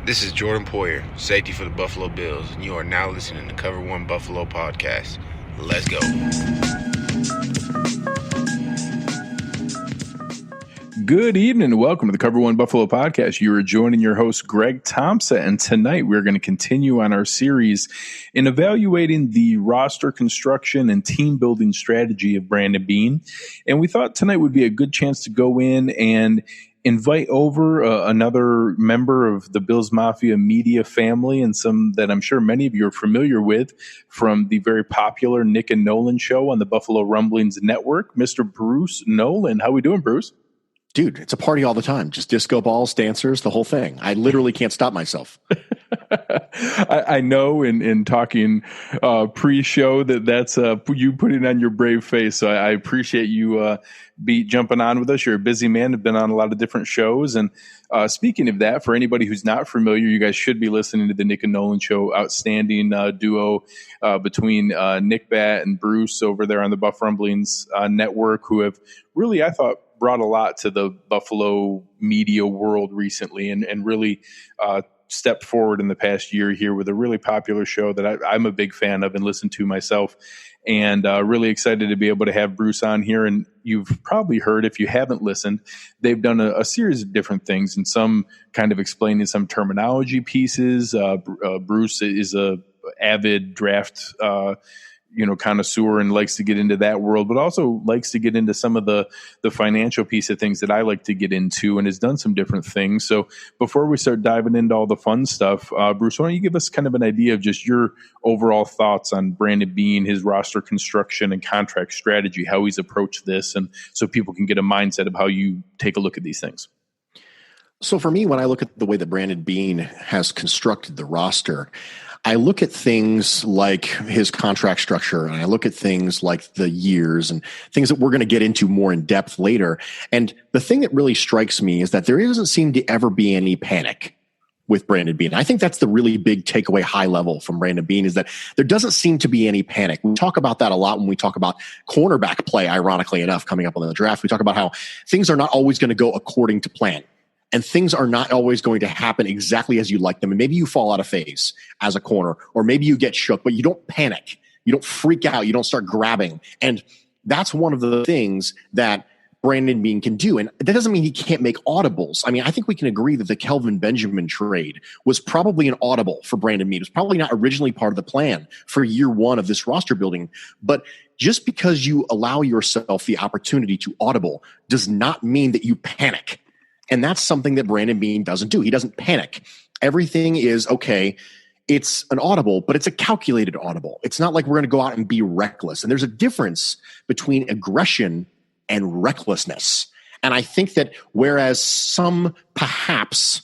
This is Jordan Poyer, safety for the Buffalo Bills, and you are now listening to Cover One Buffalo Podcast. Let's go. Good evening and welcome to the Cover One Buffalo Podcast. You are joining your host, Greg Tompsett, and tonight we're going to continue on our series in evaluating the roster construction and team building strategy of Brandon Beane. And we thought tonight would be a good chance to go in and invite over another member of the Bills Mafia media family, and some that I'm sure many of you are familiar with from the very popular Nick and Nolan Show on the Buffalo Rumblings Network, Mr. Bruce Nolan. How we doing, Bruce? Dude, it's a party all the time. Just disco balls, dancers, the whole thing. I literally can't stop myself. I know in talking pre-show that's you putting on your brave face. So I appreciate you jumping on with us. You're a busy man. Have been on a lot of different shows. And speaking of that, for anybody who's not familiar, you guys should be listening to the Nick and Nolan Show. Outstanding duo between Nick Bat and Bruce over there on the Buff Rumblings Network, who have really, I thought, brought a lot to the Buffalo media world recently, and really stepped forward in the past year here with a really popular show that I'm a big fan of and listen to myself, and really excited to be able to have Bruce on here. And you've probably heard, if you haven't listened, they've done a series of different things, and some kind of explaining some terminology pieces. Bruce is a avid draft connoisseur and likes to get into that world, but also likes to get into some of the financial piece of things that I like to get into, and has done some different things. So before we start diving into all the fun stuff, Bruce, why don't you give us kind of an idea of just your overall thoughts on Brandon Beane, his roster construction and contract strategy, how he's approached this, and so people can get a mindset of how you take a look at these things. So for me, when I look at the way that Brandon Beane has constructed the roster, I look at things like his contract structure, and I look at things like the years and things that we're going to get into more in depth later. And the thing that really strikes me is that there doesn't seem to ever be any panic with Brandon Beane. I think that's the really big takeaway high level from Brandon Beane, is that there doesn't seem to be any panic. We talk about that a lot when we talk about cornerback play, ironically enough, coming up on the draft. We talk about how things are not always going to go according to plan. And things are not always going to happen exactly as you like them. And maybe you fall out of phase as a corner, or maybe you get shook, but you don't panic. You don't freak out. You don't start grabbing. And that's one of the things that Brandon Beane can do. And that doesn't mean he can't make audibles. I mean, I think we can agree that the Kelvin Benjamin trade was probably an audible for Brandon Beane. It was probably not originally part of the plan for year one of this roster building. But just because you allow yourself the opportunity to audible does not mean that you panic. And that's something that Brandon Beane doesn't do. He doesn't panic. Everything is okay. It's an audible, but it's a calculated audible. It's not like we're going to go out and be reckless. And there's a difference between aggression and recklessness. And I think that whereas some perhaps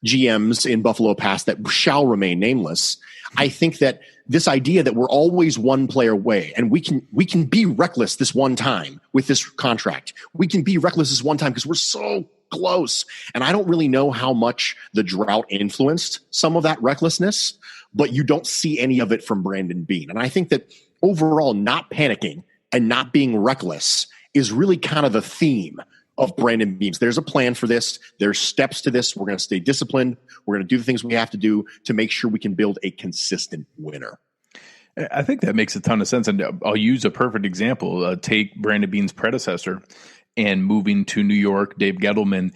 GMs in Buffalo past that shall remain nameless, I think that this idea that we're always one player away, and we can be reckless this one time with this contract. We can be reckless this one time because we're so close. And I don't really know how much the drought influenced some of that recklessness, but you don't see any of it from Brandon Beane. And I think that overall, not panicking and not being reckless is really kind of the theme of Brandon Beane. There's a plan for this. There's steps to this. We're going to stay disciplined. We're going to do the things we have to do to make sure we can build a consistent winner. I think that makes a ton of sense. And I'll use a perfect example. Take Brandon Beane's predecessor and moving to New York, Dave Gettleman.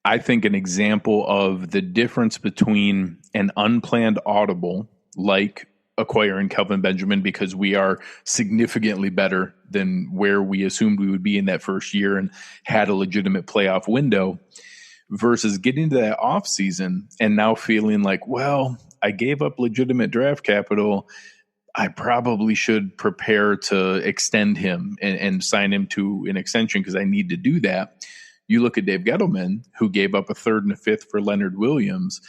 I think an example of the difference between an unplanned audible like acquiring Kelvin Benjamin, because we are significantly better than where we assumed we would be in that first year and had a legitimate playoff window, versus getting to that offseason and now feeling like, well, I gave up legitimate draft capital. I probably should prepare to extend him and sign him to an extension because I need to do that. You look at Dave Gettleman, who gave up a third and a fifth for Leonard Williams.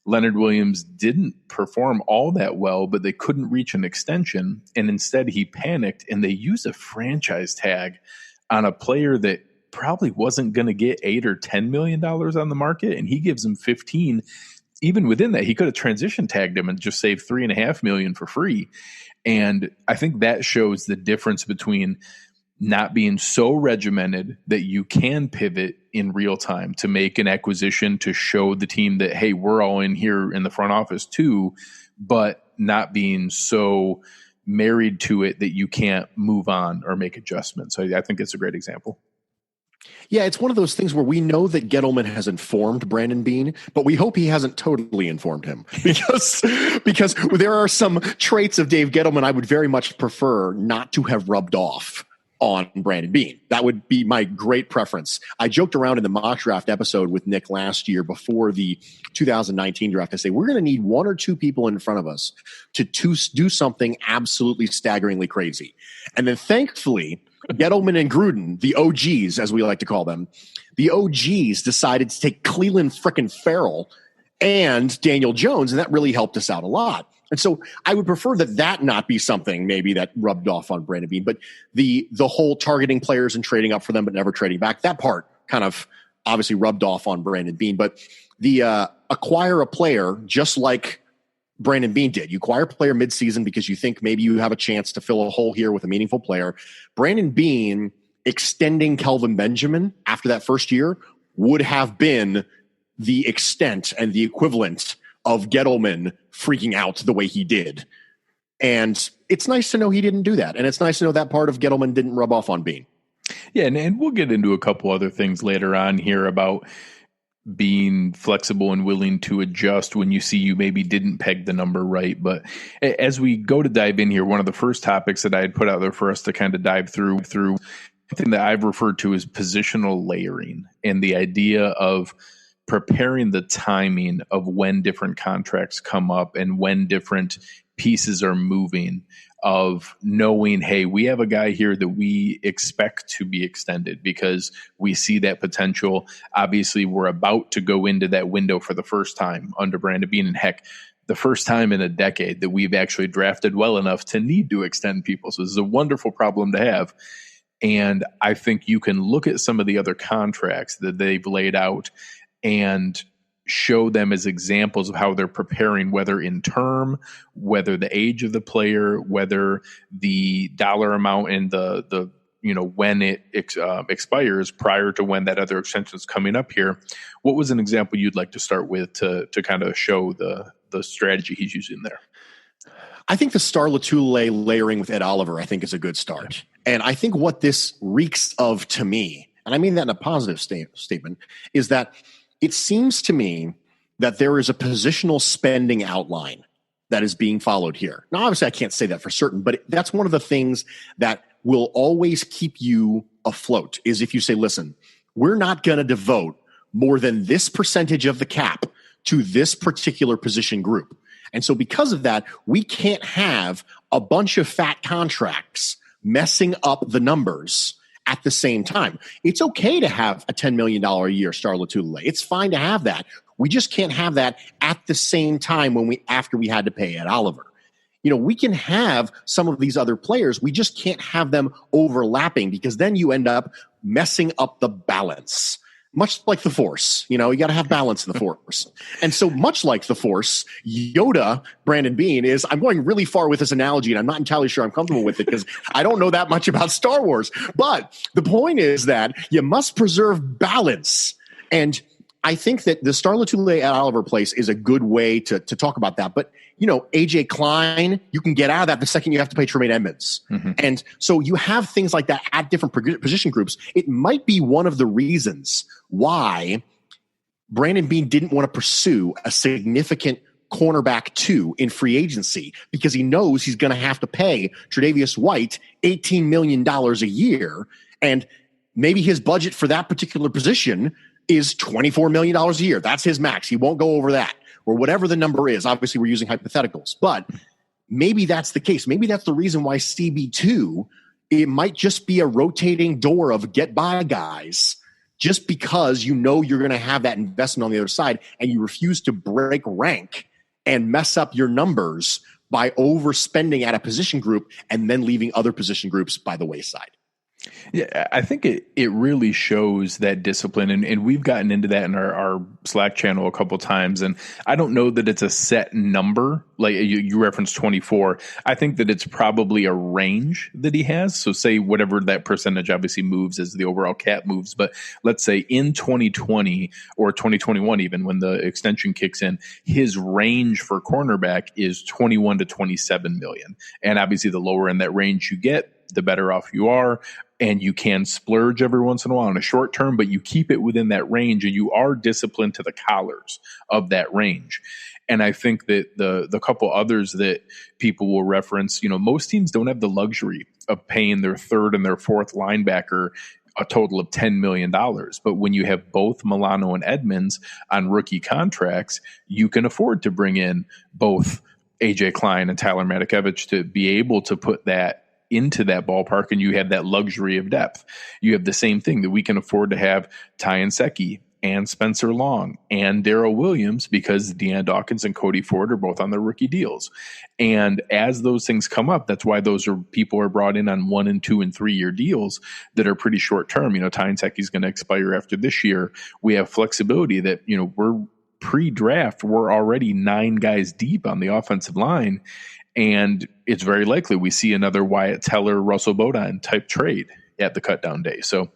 Leonard Williams didn't perform all that well, but they couldn't reach an extension. And instead he panicked and they used a franchise tag on a player that probably wasn't going to get $8 or $10 million on the market. And he gives him 15. Even within that, he could have transition tagged him and just saved $3.5 million for free. And I think that shows the difference between not being so regimented that you can pivot in real time to make an acquisition to show the team that, hey, we're all in here in the front office too, but not being so married to it that you can't move on or make adjustments. So I think it's a great example. Yeah, it's one of those things where we know that Gettleman has informed Brandon Beane, but we hope he hasn't totally informed him because there are some traits of Dave Gettleman I would very much prefer not to have rubbed off on Brandon Beane. That would be my great preference. I joked around in the mock draft episode with Nick last year before the 2019 draft. I say, we're going to need one or two people in front of us to do something absolutely staggeringly crazy. And then thankfully, Gettleman and Gruden, the OGs, as we like to call them, the OGs decided to take Cleveland frickin' Farrell and Daniel Jones, and that really helped us out a lot. And so I would prefer that not be something maybe that rubbed off on Brandon Beane, but the whole targeting players and trading up for them but never trading back, that part kind of obviously rubbed off on Brandon Beane. But the acquire a player just like Brandon Beane did. You acquire a player midseason because you think maybe you have a chance to fill a hole here with a meaningful player. Brandon Beane extending Kelvin Benjamin after that first year would have been the extent and the equivalent of Gettleman freaking out the way he did. And it's nice to know he didn't do that. And it's nice to know that part of Gettleman didn't rub off on Beane. Yeah, and we'll get into a couple other things later on here about being flexible and willing to adjust when you see you maybe didn't peg the number right. But as we go to dive in here, one of the first topics that I had put out there for us to kind of dive through something that I've referred to as positional layering, and the idea of preparing the timing of when different contracts come up and when different pieces are moving, of knowing, hey, we have a guy here that we expect to be extended because we see that potential. Obviously, we're about to go into that window for the first time under Brandon Beane, and heck, the first time in a decade that we've actually drafted well enough to need to extend people. So this is a wonderful problem to have. And I think you can look at some of the other contracts that they've laid out and show them as examples of how they're preparing, whether in term, whether the age of the player, whether the dollar amount and the when it expires prior to when that other extension is coming up here. What was an example you'd like to start with to kind of show the strategy he's using there? I think the Star Lotulelei layering with Ed Oliver, I think, is a good start. And I think what this reeks of to me, and I mean that in a positive statement, is that it seems to me that there is a positional spending outline that is being followed here. Now, obviously, I can't say that for certain, but that's one of the things that will always keep you afloat, is if you say, listen, we're not going to devote more than this percentage of the cap to this particular position group. And so because of that, we can't have a bunch of fat contracts messing up the numbers at the same time. It's okay to have a $10 million a year Star Lotulelei. It's fine to have that. We just can't have that at the same time after we had to pay Ed Oliver. We can have some of these other players. We just can't have them overlapping, because then you end up messing up the balance. Much like the Force, you got to have balance in the Force. And so much like the Force, Yoda, Brandon Beane, I'm going really far with this analogy, and I'm not entirely sure I'm comfortable with it because I don't know that much about Star Wars. But the point is that you must preserve balance. And I think that the Star Lotulelei at Oliver Place is a good way to talk about that. But, AJ Klein, you can get out of that the second you have to pay Tremaine Edmonds. Mm-hmm. And so you have things like that at different position groups. It might be one of the reasons why Brandon Beane didn't want to pursue a significant cornerback 2 in free agency, because he knows he's going to have to pay Tre'Davious White $18 million a year. And maybe his budget for that particular position is $24 million a year. That's his max. He won't go over that, or whatever the number is. Obviously, we're using hypotheticals, but maybe that's the case. Maybe that's the reason why CB2, it might just be a rotating door of get by guys, just because you're going to have that investment on the other side, and you refuse to break rank and mess up your numbers by overspending at a position group and then leaving other position groups by the wayside. Yeah, I think it really shows that discipline, and we've gotten into that in our Slack channel a couple times. And I don't know that it's a set number, like you referenced 24. I think that it's probably a range that he has. So say whatever that percentage obviously moves as the overall cap moves. But let's say in 2020 or 2021, even when the extension kicks in, his range for cornerback is 21 to 27 million. And obviously the lower in that range you get, the better off you are. And you can splurge every once in a while in a short term, but you keep it within that range and you are disciplined to the collars of that range. And I think that the couple others that people will reference, most teams don't have the luxury of paying their third and their fourth linebacker a total of $10 million. But when you have both Milano and Edmonds on rookie contracts, you can afford to bring in both AJ Klein and Tyler Matakevich to be able to put that into that ballpark, and you have that luxury of depth. You have the same thing that we can afford to have Ty Nsekhe and Spencer Long and Darrell Williams because Deion Dawkins and Cody Ford are both on their rookie deals. And as those things come up, that's why people are brought in on 1 and 2 and 3 year deals that are pretty short term. Ty Nsekhe is going to expire after this year. We have flexibility that, we're pre-draft, we're already 9 guys deep on the offensive line. And it's very likely we see another Wyatt Teller, Russell Bodine type trade at the cutdown day. So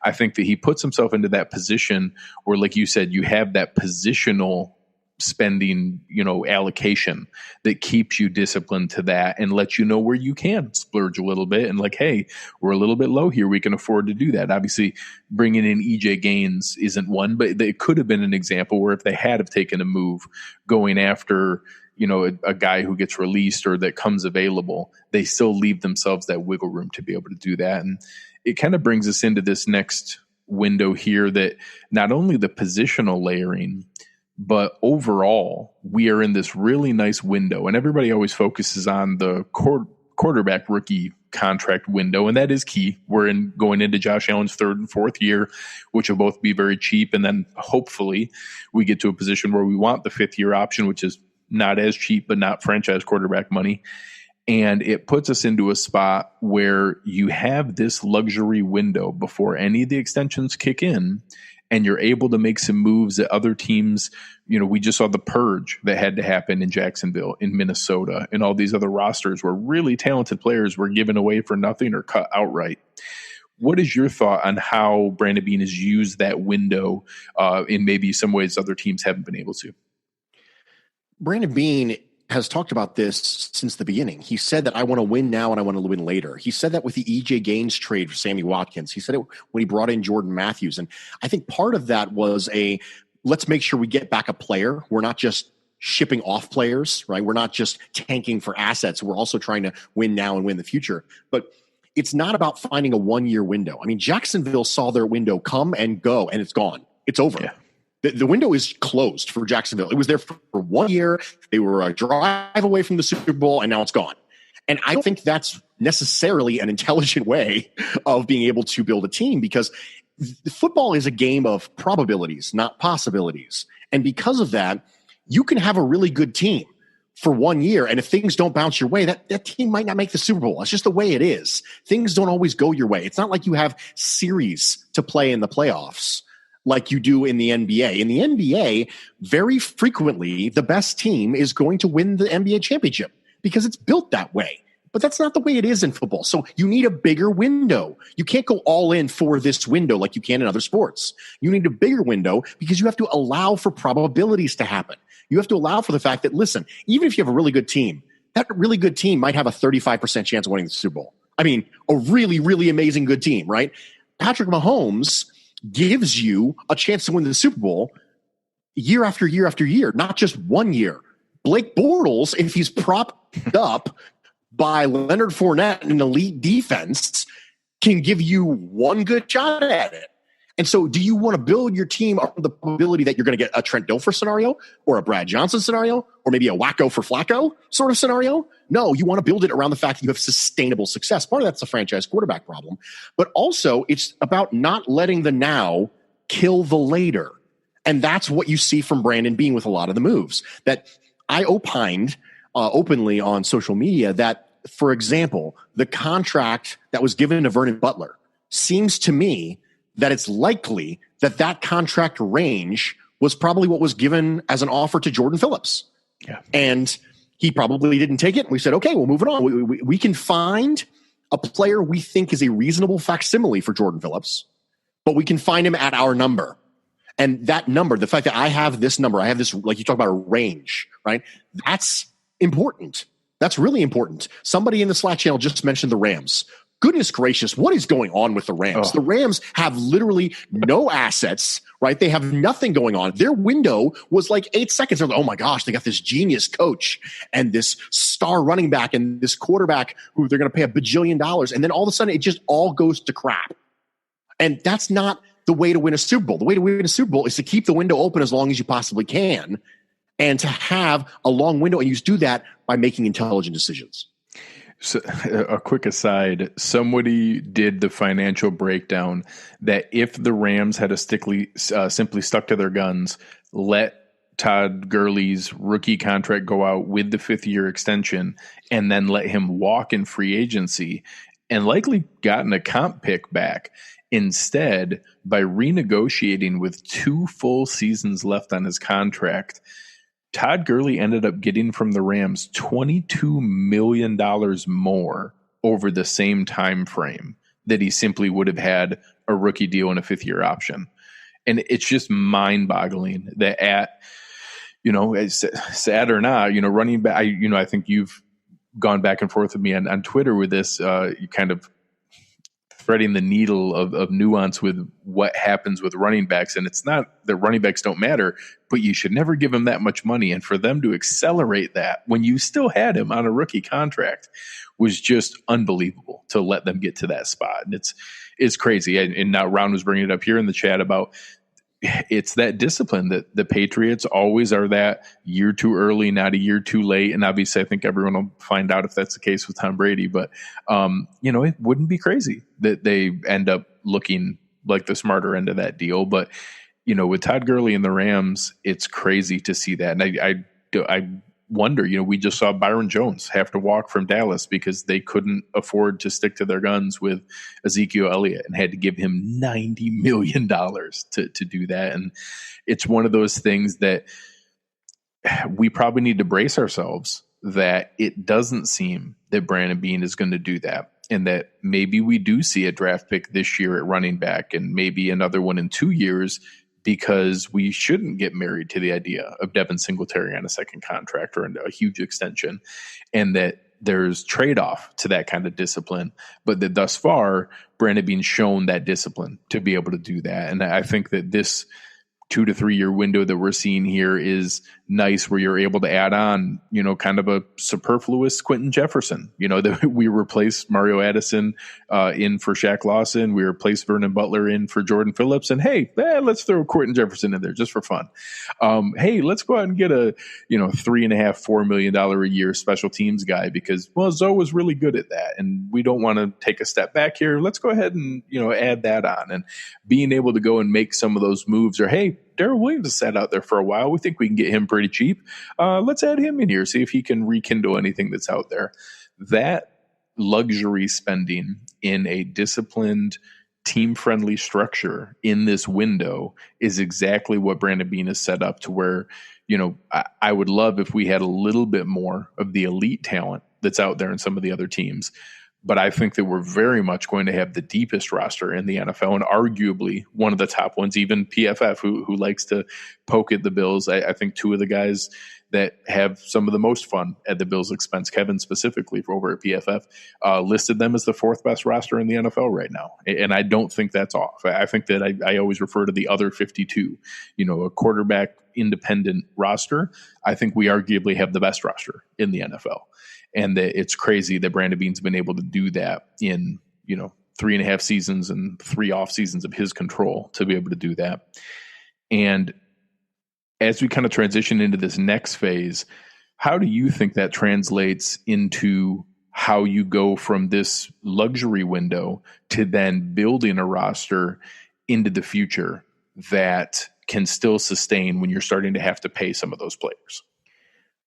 I think that he puts himself into that position where, like you said, you have that positional spending, allocation that keeps you disciplined to that and lets you know where you can splurge a little bit and like, hey, we're a little bit low here. We can afford to do that. Obviously, bringing in EJ Gaines isn't one, but it could have been an example where if they had have taken a move going after a guy who gets released or that comes available, they still leave themselves that wiggle room to be able to do that. And it kind of brings us into this next window here that not only the positional layering, but overall, we are in this really nice window. And everybody always focuses on the quarterback rookie contract window, and that is key. We're going into Josh Allen's 3rd and 4th year, which will both be very cheap. And then hopefully we get to a position where we want the 5th year option, which is not as cheap, but not franchise quarterback money. And it puts us into a spot where you have this luxury window before any of the extensions kick in, and you're able to make some moves that other teams, we just saw the purge that had to happen in Jacksonville, in Minnesota, and all these other rosters where really talented players were given away for nothing or cut outright. What is your thought on how Brandon Beane has used that window in maybe some ways other teams haven't been able to? Brandon Beane has talked about this since the beginning. He said that I want to win now and I want to win later. He said that with the EJ Gaines trade for Sammy Watkins. He said it when he brought in Jordan Matthews. And I think part of that was let's make sure we get back a player. We're not just shipping off players, right? We're not just tanking for assets. We're also trying to win now and win the future. But it's not about finding a 1-year window. I mean, Jacksonville saw their window come and go, and it's gone. It's over. Yeah. The window is closed for Jacksonville. It was there for 1 year. They were a drive away from the Super Bowl, and now it's gone. And I don't think that's necessarily an intelligent way of being able to build a team, because football is a game of probabilities, not possibilities. And because of that, you can have a really good team for 1 year, and if things don't bounce your way, that team might not make the Super Bowl. That's just the way it is. Things don't always go your way. It's not like you have series to play in the playoffs like you do in the NBA. In the NBA, very frequently, the best team is going to win the NBA championship because it's built that way. But that's not the way it is in football. So you need a bigger window. You can't go all in for this window like you can in other sports. You need a bigger window because you have to allow for probabilities to happen. You have to allow for the fact that, listen, even if you have a really good team, that really good team might have a 35% chance of winning the Super Bowl. I mean, a really, really amazing good team, right? Patrick Mahomes gives you a chance to win the Super Bowl year after year after year, not just 1 year. Blake Bortles, if he's propped up by Leonard Fournette and an elite defense, can give you one good shot at it. And so do you want to build your team on the probability that you're going to get a Trent Dilfer scenario or a Brad Johnson scenario or maybe a Wacko for Flacco sort of scenario? No, you want to build it around the fact that you have sustainable success. Part of that's a franchise quarterback problem, but also it's about not letting the now kill the later. And that's what you see from Brandon Beane with a lot of the moves. That I opined openly on social media that, for example, the contract that was given to Vernon Butler, seems to me that it's likely that that contract range was probably what was given as an offer to Jordan Phillips. Yeah. And he probably didn't take it. We said, okay, we'll move it on. We can find a player we think is a reasonable facsimile for Jordan Phillips, but we can find him at our number. And that number, the fact that I have this number, I have this, like you talk about a range, right? That's important. That's really important. Somebody in the Slack channel just mentioned the Rams. Goodness gracious, what is going on with the Rams? The Rams have literally no assets, right? They have nothing going on. Their window was like 8 seconds. They're like, oh my gosh, they got this genius coach and this star running back and this quarterback who they're going to pay $1 bajillion. And then all of a sudden it just all goes to crap. And that's not the way to win a Super Bowl. The way to win a Super Bowl is to keep the window open as long as you possibly can and to have a long window. And you just do that by making intelligent decisions. So, a quick aside, somebody did the financial breakdown that if the Rams had simply stuck to their guns, let Todd Gurley's rookie contract go out with the 5th-year extension, and then let him walk in free agency and likely gotten a comp pick back, instead, by renegotiating with 2 full seasons left on his contract, Todd Gurley ended up getting from the Rams $22 million more over the same time frame that he simply would have had a rookie deal and a 5th-year option. And it's just mind-boggling that sad or not, running back, I think you've gone back and forth with me on Twitter with this, you kind of threading the needle of nuance with what happens with running backs. And it's not that running backs don't matter, but you should never give them that much money. And for them to accelerate that when you still had him on a rookie contract was just unbelievable to let them get to that spot. And it's crazy. And now Ron was bringing it up here in the chat about it's that discipline that the Patriots always are, that year too early, not a year too late. And obviously I think everyone will find out if that's the case with Tom Brady, but it wouldn't be crazy that they end up looking like the smarter end of that deal. But, with Todd Gurley and the Rams, it's crazy to see that. And I wonder, we just saw Byron Jones have to walk from Dallas because they couldn't afford to stick to their guns with Ezekiel Elliott and had to give him $90 million to do that. And it's one of those things that we probably need to brace ourselves that it doesn't seem that Brandon Beane is going to do that. And that maybe we do see a draft pick this year at running back and maybe another one in 2 years, because we shouldn't get married to the idea of Devin Singletary on a second contract or a huge extension, and that there's trade-off to that kind of discipline, but that thus far, Brandon Beane's shown that discipline to be able to do that. And I think that this 2 to 3 year window that we're seeing here is nice, where you're able to add on, kind of a superfluous Quentin Jefferson, that we replaced Mario Addison in for Shaq Lawson. We replaced Vernon Butler in for Jordan Phillips. And hey, let's throw Quentin Jefferson in there just for fun. Hey, let's go out and get a, $3.5-4 million a year special teams guy because, Zoe was really good at that. And we don't want to take a step back here. Let's go ahead and, add that on, and being able to go and make some of those moves, or, hey, Darrell Williams has sat out there for a while. We think we can get him pretty cheap. Let's add him in here, see if he can rekindle anything that's out there. That luxury spending in a disciplined, team-friendly structure in this window is exactly what Brandon Beane has set up to where, I would love if we had a little bit more of the elite talent that's out there in some of the other teams. But I think that we're very much going to have the deepest roster in the NFL, and arguably one of the top ones, even PFF, who likes to poke at the Bills. I think 2 of the guys that have some of the most fun at the Bills' expense, Kevin specifically over at PFF, listed them as the 4th best roster in the NFL right now. And I don't think that's off. I think that I always refer to the other 52, a quarterback independent roster. I think we arguably have the best roster in the NFL. And that it's crazy that Brandon Beane's been able to do that in, 3.5 seasons and 3 off seasons of his control to be able to do that. And as we kind of transition into this next phase, how do you think that translates into how you go from this luxury window to then building a roster into the future that can still sustain when you're starting to have to pay some of those players?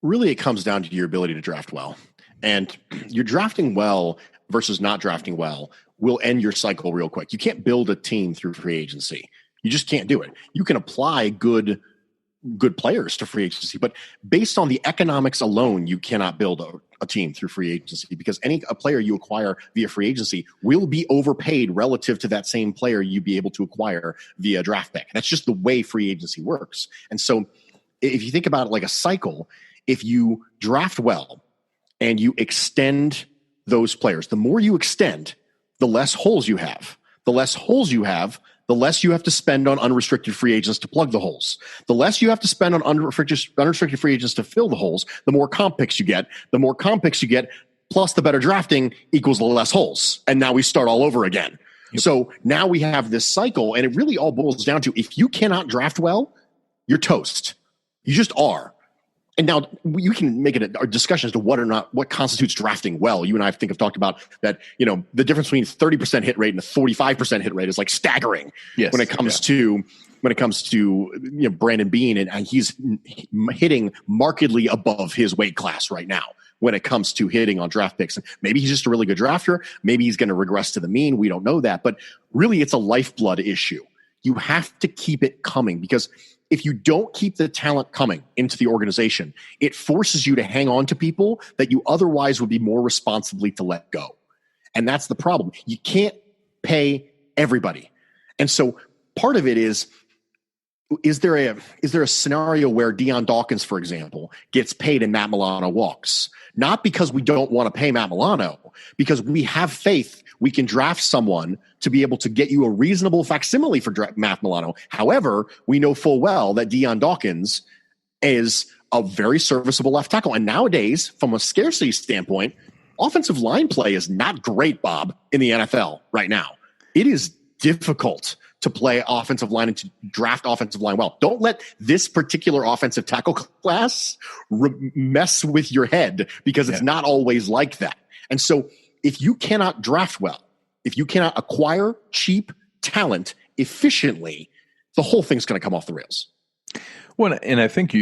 Really, it comes down to your ability to draft well. And you're drafting well versus not drafting well will end your cycle real quick. You can't build a team through free agency. You just can't do it. You can apply good players to free agency, but based on the economics alone, you cannot build a team through free agency, because a player you acquire via free agency will be overpaid relative to that same player you'd be able to acquire via draft pick. That's just the way free agency works. And so if you think about it like a cycle, if you draft well and you extend those players, the more you extend, the less holes you have. The less holes you have, the less you have to spend on unrestricted free agents to plug the holes. The less you have to spend on unrestricted free agents to fill the holes, the more comp picks you get. The more comp picks you get, plus the better drafting equals the less holes. And now we start all over again. Yep. So now we have this cycle, and it really all boils down to, if you cannot draft well, you're toast. You just are. And now you can make it a discussion as to what constitutes drafting well. You and I think have talked about that. The difference between 30% hit rate and a 45% hit rate is like staggering. Yes, when it comes to Brandon Beane, and he's hitting markedly above his weight class right now when it comes to hitting on draft picks. And maybe he's just a really good drafter. Maybe he's going to regress to the mean. We don't know that, but really it's a lifeblood issue. You have to keep it coming, because if you don't keep the talent coming into the organization, it forces you to hang on to people that you otherwise would be more responsibly to let go. And that's the problem. You can't pay everybody. And so part of it is there a scenario where Deion Dawkins, for example, gets paid and Matt Milano walks? Not because we don't want to pay Matt Milano, because we have faith we can draft someone to be able to get you a reasonable facsimile for Matt Milano. However, we know full well that Deion Dawkins is a very serviceable left tackle. And nowadays, from a scarcity standpoint, offensive line play is not great, Bob, in the NFL right now. It is difficult to play offensive line and to draft offensive line well. Don't let this particular offensive tackle class mess with your head, because it's not always like that. And so if you cannot draft well, if you cannot acquire cheap talent efficiently, the whole thing's going to come off the rails. Well, and I think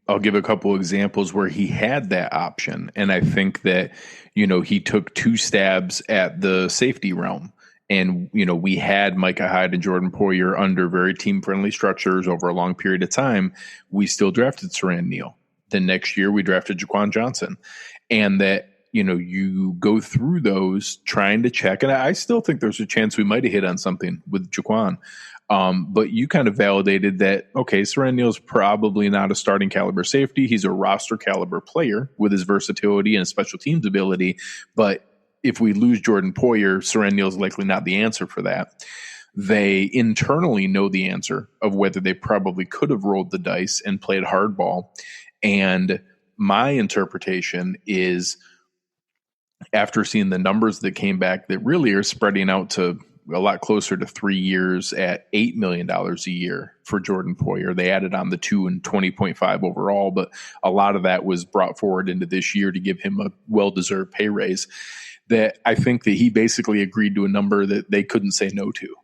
I'll give a couple examples where he had that option. And I think that, he took two stabs at the safety realm. And, we had Micah Hyde and Jordan Poyer under very team-friendly structures over a long period of time. We still drafted Siran Neal. The next year, we drafted Jaquan Johnson. And that, you go through those trying to check. And I still think there's a chance we might have hit on something with Jaquan. But you kind of validated that, okay, Siran Neal's probably not a starting caliber safety. He's a roster caliber player with his versatility and his special teams ability. But if we lose Jordan Poyer, Siran Neal's likely not the answer for that. They internally know the answer of whether they probably could have rolled the dice and played hardball. And my interpretation is, after seeing the numbers that came back that really are spreading out to a lot closer to 3 years at $8 million a year for Jordan Poyer. They added on the 2 and 20.5 overall, but a lot of that was brought forward into this year to give him a well-deserved pay raise. That I think that he basically agreed to a number that they couldn't say no to,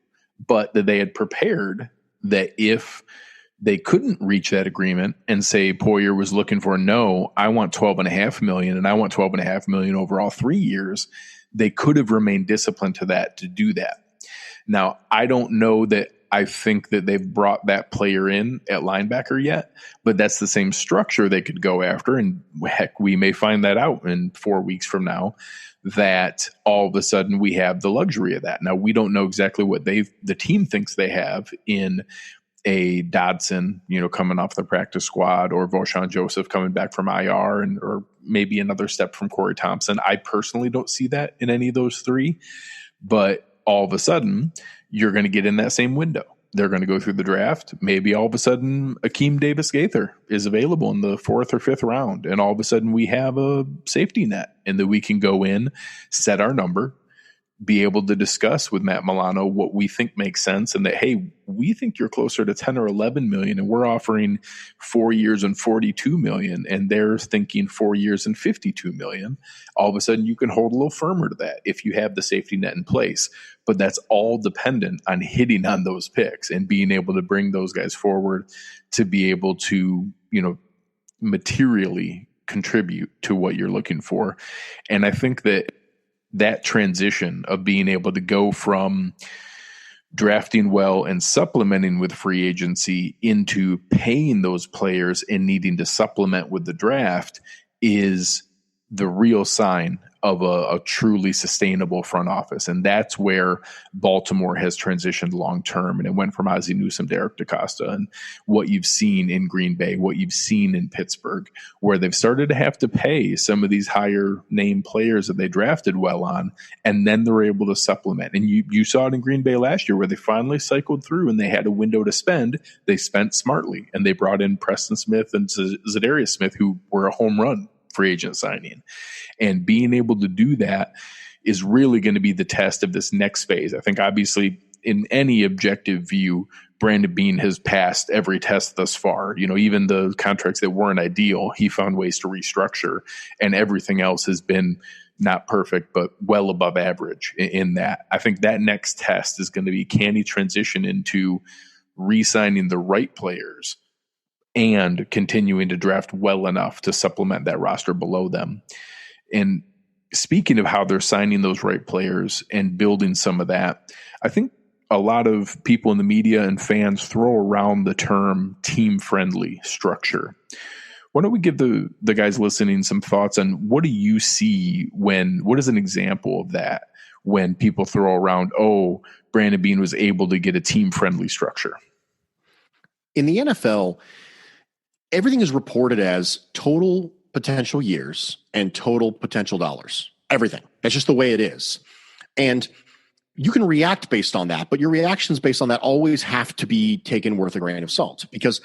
but that they had prepared that if they couldn't reach that agreement and say Poyer was looking for, no, I want $12.5 million and I want $12.5 million over all 3 years, they could have remained disciplined to that, to do that. Now, I don't know that I think that they've brought that player in at linebacker yet, but that's the same structure they could go after. And heck, we may find that out in 4 weeks from now, that all of a sudden we have the luxury of that. Now, we don't know exactly what the team thinks they have in a Dodson, coming off the practice squad, or Voshan Joseph coming back from IR, or maybe another step from Corey Thompson. I personally don't see that in any of those three, but all of a sudden you're going to get in that same window. They're going to go through the draft. Maybe all of a sudden Akeem Davis-Gaither is available in the 4th or 5th round. And all of a sudden we have a safety net, and that we can go in, set our number, be able to discuss with Matt Milano what we think makes sense, and that, hey, we think you're closer to 10 or 11 million, and we're offering 4 years and 42 million, and they're thinking 4 years and 52 million. All of a sudden you can hold a little firmer to that if you have the safety net in place. But that's all dependent on hitting on those picks and being able to bring those guys forward to be able to, materially contribute to what you're looking for. And I think that that transition of being able to go from drafting well and supplementing with free agency into paying those players and needing to supplement with the draft is the real sign of a truly sustainable front office. And that's where Baltimore has transitioned long-term. And it went from Ozzie Newsome to Eric DaCosta, and what you've seen in Green Bay, what you've seen in Pittsburgh, where they've started to have to pay some of these higher name players that they drafted well on, and then they're able to supplement. And you saw it in Green Bay last year where they finally cycled through and they had a window to spend. They spent smartly, and they brought in Preston Smith and Zadarius Smith, who were a home run free agent signing. And being able to do that is really going to be the test of this next phase. I think obviously in any objective view, Brandon Beane has passed every test thus far. Even the contracts that weren't ideal, he found ways to restructure, and everything else has been not perfect, but well above average in that. I think that next test is going to be, can he transition into re-signing the right players and continuing to draft well enough to supplement that roster below them. And speaking of how they're signing those right players and building some of that, I think a lot of people in the media and fans throw around the term team-friendly structure. Why don't we give the guys listening some thoughts on what do you see what is an example of that when people throw around, Brandon Beane was able to get a team-friendly structure? In the NFL, everything is reported as total potential years and total potential dollars. Everything. That's just the way it is. And you can react based on that, but your reactions based on that always have to be taken with a grain of salt, because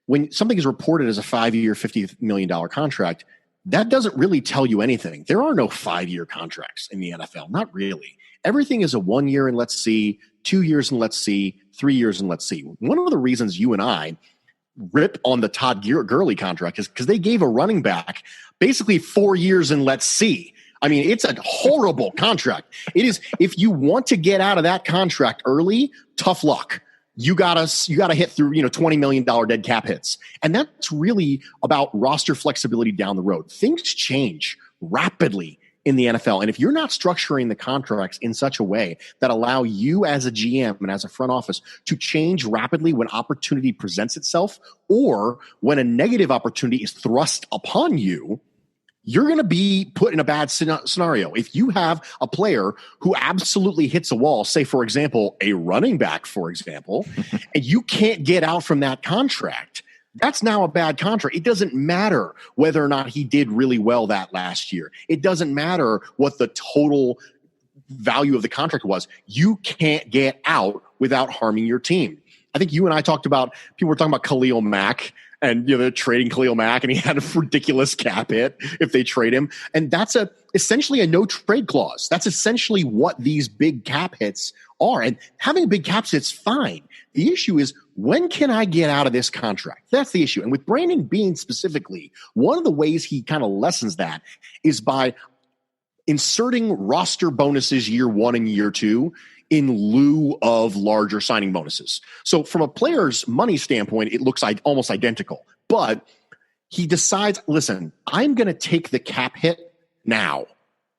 when something is reported as a 5-year, $50 million contract, that doesn't really tell you anything. There are no 5-year contracts in the NFL. Not really. Everything is a 1 year and let's see, 2 years and let's see, 3 years and let's see. One of the reasons you and I rip on the Todd Gurley contract is because they gave a running back basically 4 years and let's see. I mean, it's a horrible contract. It is. If you want to get out of that contract early, tough luck. You gotta hit through $20 million dead cap hits, and that's really about roster flexibility down the road. Things change rapidly in the NFL, and if you're not structuring the contracts in such a way that allow you as a GM and as a front office to change rapidly when opportunity presents itself, or when a negative opportunity is thrust upon you, you're going to be put in a bad scenario. If you have a player who absolutely hits a wall, say, for example, a running back, for example, and you can't get out from that contract, that's now a bad contract. It doesn't matter whether or not he did really well that last year. It doesn't matter what the total value of the contract was. You can't get out without harming your team. I think you and I talked about, people were talking about Khalil Mack, and they're trading Khalil Mack, and he had a ridiculous cap hit if they trade him. And that's essentially a no trade clause. That's essentially what these big cap hits are. And having a big cap hit's fine. The issue is, when can I get out of this contract? That's the issue. And with Brandon Beane specifically, one of the ways he kind of lessens that is by inserting roster bonuses year 1 and year 2 in lieu of larger signing bonuses. So from a player's money standpoint, it looks like almost identical. But he decides, listen, I'm going to take the cap hit now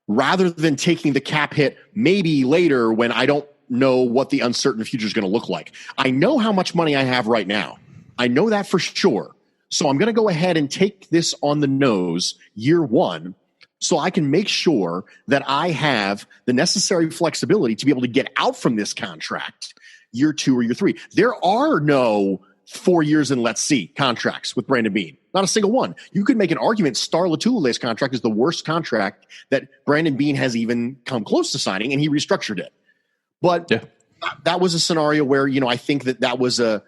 rather than taking the cap hit maybe later when I don't know what the uncertain future is going to look like. I know how much money I have right now. I know that for sure. So I'm going to go ahead and take this on the nose year 1, so I can make sure that I have the necessary flexibility to be able to get out from this contract year 2 or year 3. There are no 4 years and let's see contracts with Brandon Beane. Not a single one. You could make an argument Star Latule's contract is the worst contract that Brandon Beane has even come close to signing, and he restructured it. But that was a scenario where, I think that was a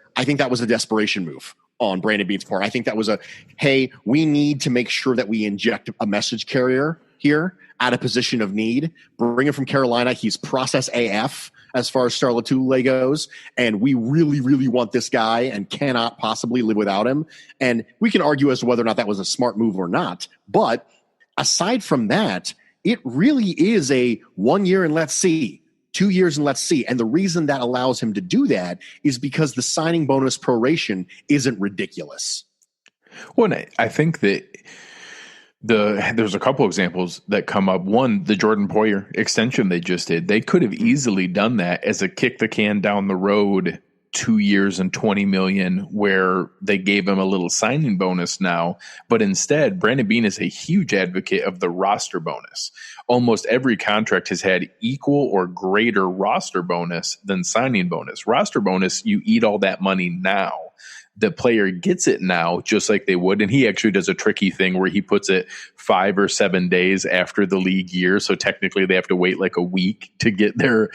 desperation move on Brandon Beane's part. I think that was hey, we need to make sure that we inject a message carrier here at a position of need. Bring him from Carolina. He's process AF as far as Star Latule goes. And we really, really want this guy and cannot possibly live without him. And we can argue as to whether or not that was a smart move or not. But aside from that, it really is a 1 year and let's see. 2 years and let's see. And the reason that allows him to do that is because the signing bonus proration isn't ridiculous. Well, I think that There's a couple examples that come up. One, the Jordan Poyer extension they just did. They could have easily done that as a kick the can down the road, 2 years and $20 million, where they gave him a little signing bonus now. But instead, Brandon Beane is a huge advocate of the roster bonus. Almost every contract has had equal or greater roster bonus than signing bonus. Roster bonus, you eat all that money now. The player gets it now, just like they would. And he actually does a tricky thing where he puts it 5 or 7 days after the league year. So technically they have to wait like a week to get their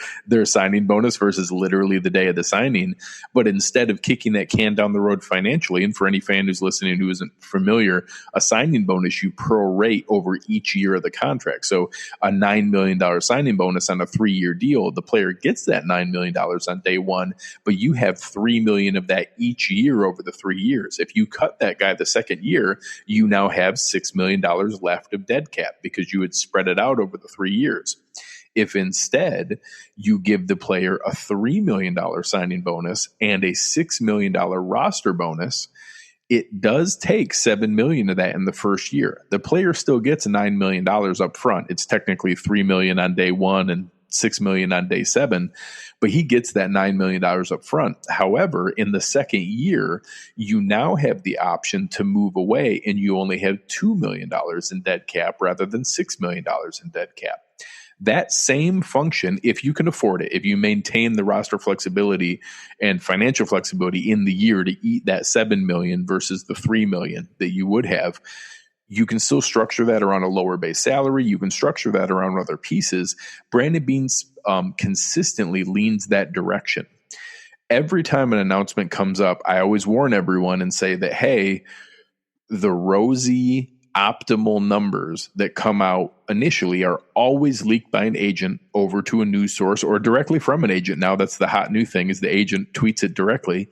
signing bonus versus literally the day of the signing. But instead of kicking that can down the road financially, and for any fan who's listening who isn't familiar, a signing bonus you prorate over each year of the contract. So a $9 million signing bonus on a 3-year deal, the player gets that $9 million on day one, but you have $3 million of that each year over the 3 years. If you cut that guy the second year, you now have $6 million left of dead cap because you had spread it out over the 3 years. If instead you give the player a $3 million signing bonus and a $6 million roster bonus, it does take $7 million of that in the first year. The player still gets $9 million up front. It's technically $3 million on day one and $6 million on day 7, but he gets that $9 million up front. However, in the second year, you now have the option to move away and you only have $2 million in dead cap rather than $6 million in dead cap. That same function, if you can afford it, if you maintain the roster flexibility and financial flexibility in the year to eat that $7 million versus the $3 million that you would have, you can still structure that around a lower base salary. You can structure that around other pieces. Brandon Beane consistently leans that direction. Every time an announcement comes up, I always warn everyone and say that, hey, the rosy optimal numbers that come out initially are always leaked by an agent over to a news source or directly from an agent. Now that's the hot new thing, is the agent tweets it directly.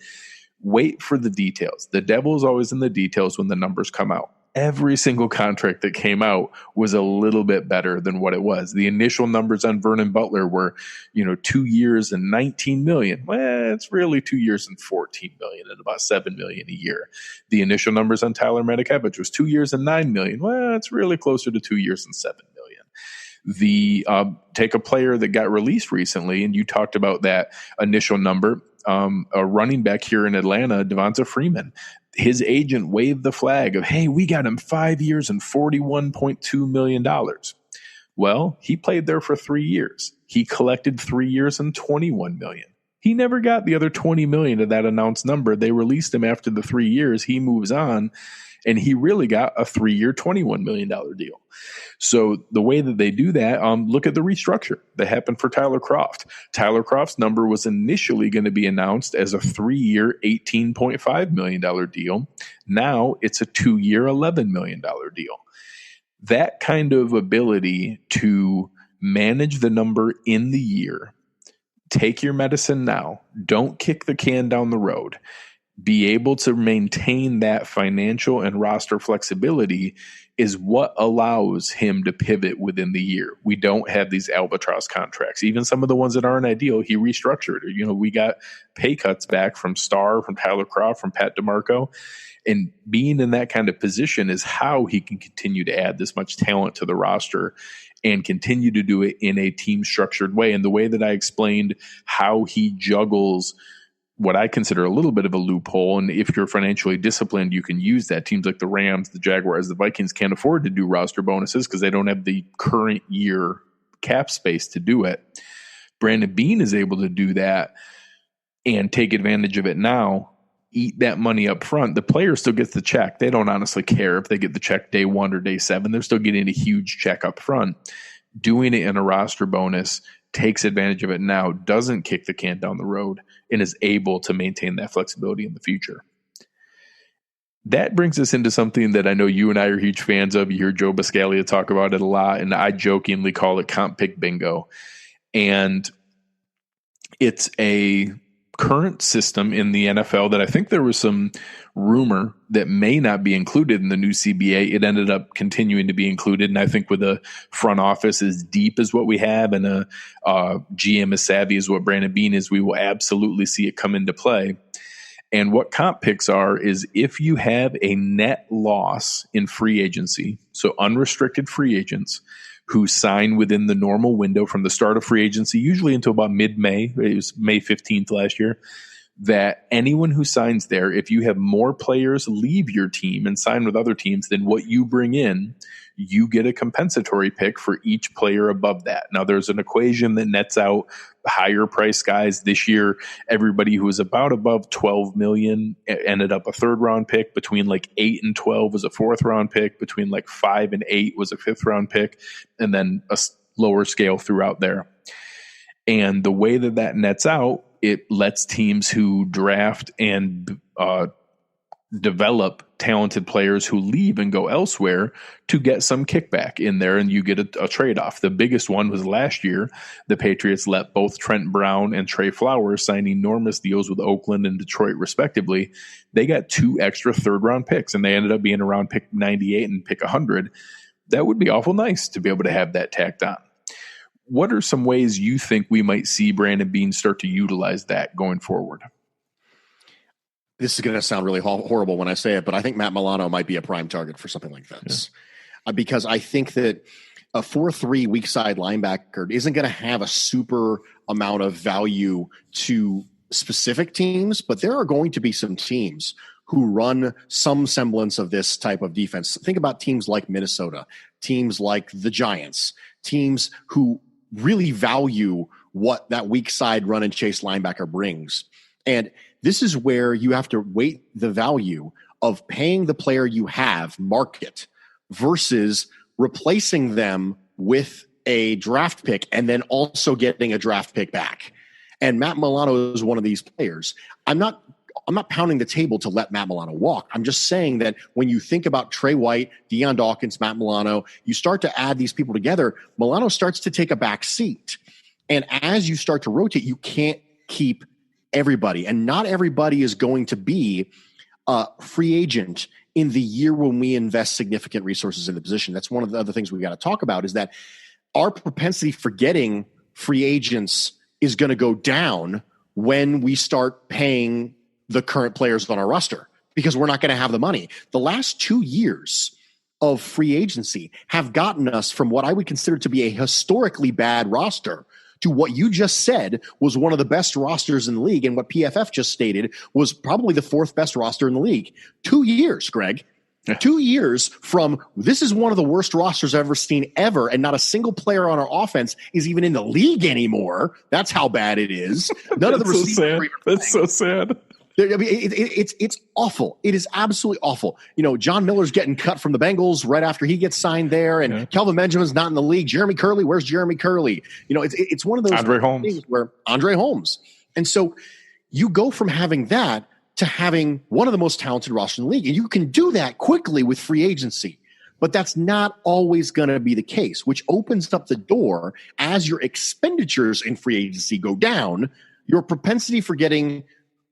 Wait for the details. The devil is always in the details when the numbers come out. Every single contract that came out was a little bit better than what it was. The initial numbers on Vernon Butler were, 2 years and $19 million. Well, it's really 2 years and $14 million and about $7 million a year. The initial numbers on Tyler Matakevich was 2 years and $9 million. Well, it's really closer to 2 years and $7 million. Take a player that got released recently, and you talked about that initial number. A running back here in Atlanta, Devonta Freeman. His agent waved the flag of, hey, we got him 5 years and $41.2 million. Well, he played there for 3 years. He collected 3 years and $21 million. He never got the other $20 million of that announced number. They released him after the 3 years. He moves on, and he really got a 3-year, $21 million deal. So the way that they do that, look at the restructure that happened for Tyler Kroft. Tyler Kroft's number was initially going to be announced as a 3-year, $18.5 million deal. Now it's a 2-year, $11 million deal. That kind of ability to manage the number in the year, take your medicine now, don't kick the can down the road, be able to maintain that financial and roster flexibility is what allows him to pivot within the year. We don't have these albatross contracts. Even some of the ones that aren't ideal, he restructured. We got pay cuts back from Starr, from Tyler Kroft, from Pat DeMarco. And being in that kind of position is how he can continue to add this much talent to the roster and continue to do it in a team structured way. And the way that I explained how he juggles what I consider a little bit of a loophole. And if you're financially disciplined, you can use that. Teams like the Rams, the Jaguars, the Vikings can't afford to do roster bonuses because they don't have the current year cap space to do it. Brandon Beane is able to do that and take advantage of it now, eat that money up front. The player still gets the check. They don't honestly care if they get the check day 1 or day 7. They're still getting a huge check up front. Doing it in a roster bonus takes advantage of it now, doesn't kick the can down the road, and is able to maintain that flexibility in the future. That brings us into something that I know you and I are huge fans of. You hear Joe Buscaglia talk about it a lot, and I jokingly call it comp pick bingo. And it's a current system in the NFL that I think there was some rumor that may not be included in the new CBA. It ended up continuing to be included. And I think with a front office as deep as what we have and a GM as savvy as what Brandon Beane is, we will absolutely see it come into play. And what comp picks are is if you have a net loss in free agency, so unrestricted free agents who sign within the normal window from the start of free agency, usually until about mid-May, it was May 15th last year, that anyone who signs there, if you have more players leave your team and sign with other teams than what you bring in, you get a compensatory pick for each player above that. Now, there's an equation that nets out higher price guys. This year, everybody who was about above 12 million ended up a third round pick. Between like 8 and 12 was a fourth round pick. Between like 5 and 8 was a fifth round pick, and then a lower scale throughout there. And the way that nets out, it lets teams who draft and develop talented players who leave and go elsewhere to get some kickback in there, and you get a trade-off. The biggest one was last year. The Patriots let both Trent Brown and Trey Flowers sign enormous deals with Oakland and Detroit, respectively. They got 2 extra third-round picks, and they ended up being around pick 98 and pick 100. That would be awful nice to be able to have that tacked on. What are some ways you think we might see Brandon Beane start to utilize that going forward? This is going to sound really horrible when I say it, but I think Matt Milano might be a prime target for something like this. Because I think that a 4-3 weak side linebacker isn't going to have a super amount of value to specific teams, but there are going to be some teams who run some semblance of this type of defense. Think about teams like Minnesota, teams like the Giants, teams who really value what that weak side run and chase linebacker brings. And this is where you have to weight the value of paying the player you have, market, versus replacing them with a draft pick and then also getting a draft pick back. And Matt Milano is one of these players. I'm not pounding the table to let Matt Milano walk. I'm just saying that when you think about Trey White, Deion Dawkins, Matt Milano, you start to add these people together, Milano starts to take a back seat. And as you start to rotate, you can't keep everybody. And not everybody is going to be a free agent in the year when we invest significant resources in the position. That's one of the other things we've got to talk about, is that our propensity for getting free agents is going to go down when we start paying the current players on our roster, because we're not going to have the money. The last 2 years of free agency have gotten us from what I would consider to be a historically bad roster to what you just said was one of the best rosters in the league, and what PFF just stated was probably the 4th best roster in the league. 2 years, Greg. Yeah. 2 years from this is one of the worst rosters I've ever seen ever, and not a single player on our offense is even in the league anymore. That's how bad it is. None of the receivers. That's so sad. I mean, it's awful. It is absolutely awful. You know, John Miller's getting cut from the Bengals right after he gets signed there, and Kelvin Benjamin's not in the league. Jeremy Curley, where's Jeremy Curley? You know, it's one of those things where Andre Holmes. And so you go from having that to having one of the most talented rosters in the league, and you can do that quickly with free agency. But that's not always going to be the case, which opens up the door as your expenditures in free agency go down. Your propensity for getting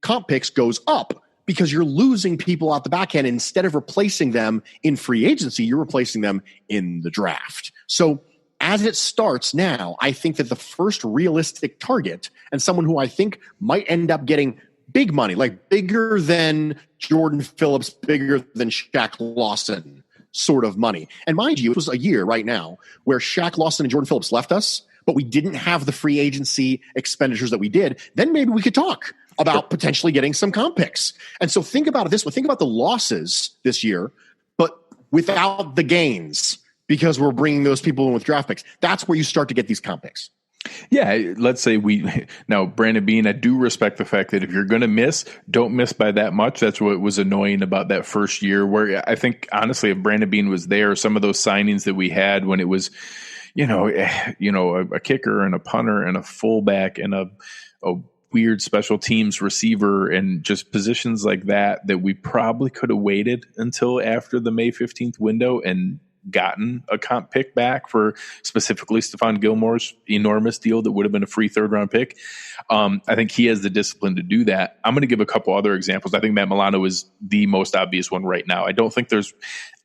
comp picks goes up because you're losing people out the back end. Instead of replacing them in free agency, you're replacing them in the draft. So as it starts now, I think that the first realistic target, and someone who I think might end up getting big money, like bigger than Jordan Phillips, bigger than Shaq Lawson sort of money. And mind you, it was a year right now where Shaq Lawson and Jordan Phillips left us, but we didn't have the free agency expenditures that we did. Then maybe we could talk about potentially getting some comp picks. And so think about it this way. Think about the losses this year, but without the gains, because we're bringing those people in with draft picks. That's where you start to get these comp picks. Yeah, let's say now Brandon Beane, I do respect the fact that if you're going to miss, don't miss by that much. That's what was annoying about that first year, where I think, honestly, if Brandon Beane was there, some of those signings that we had when it was, a kicker and a punter and a fullback and a weird special teams receiver and just positions like that we probably could have waited until after the May 15th window and gotten a comp pick back for specifically Stephon Gilmore's enormous deal that would have been a free 3rd round pick. I think he has the discipline to do that. I'm going to give a couple other examples. I think Matt Milano is the most obvious one right now. I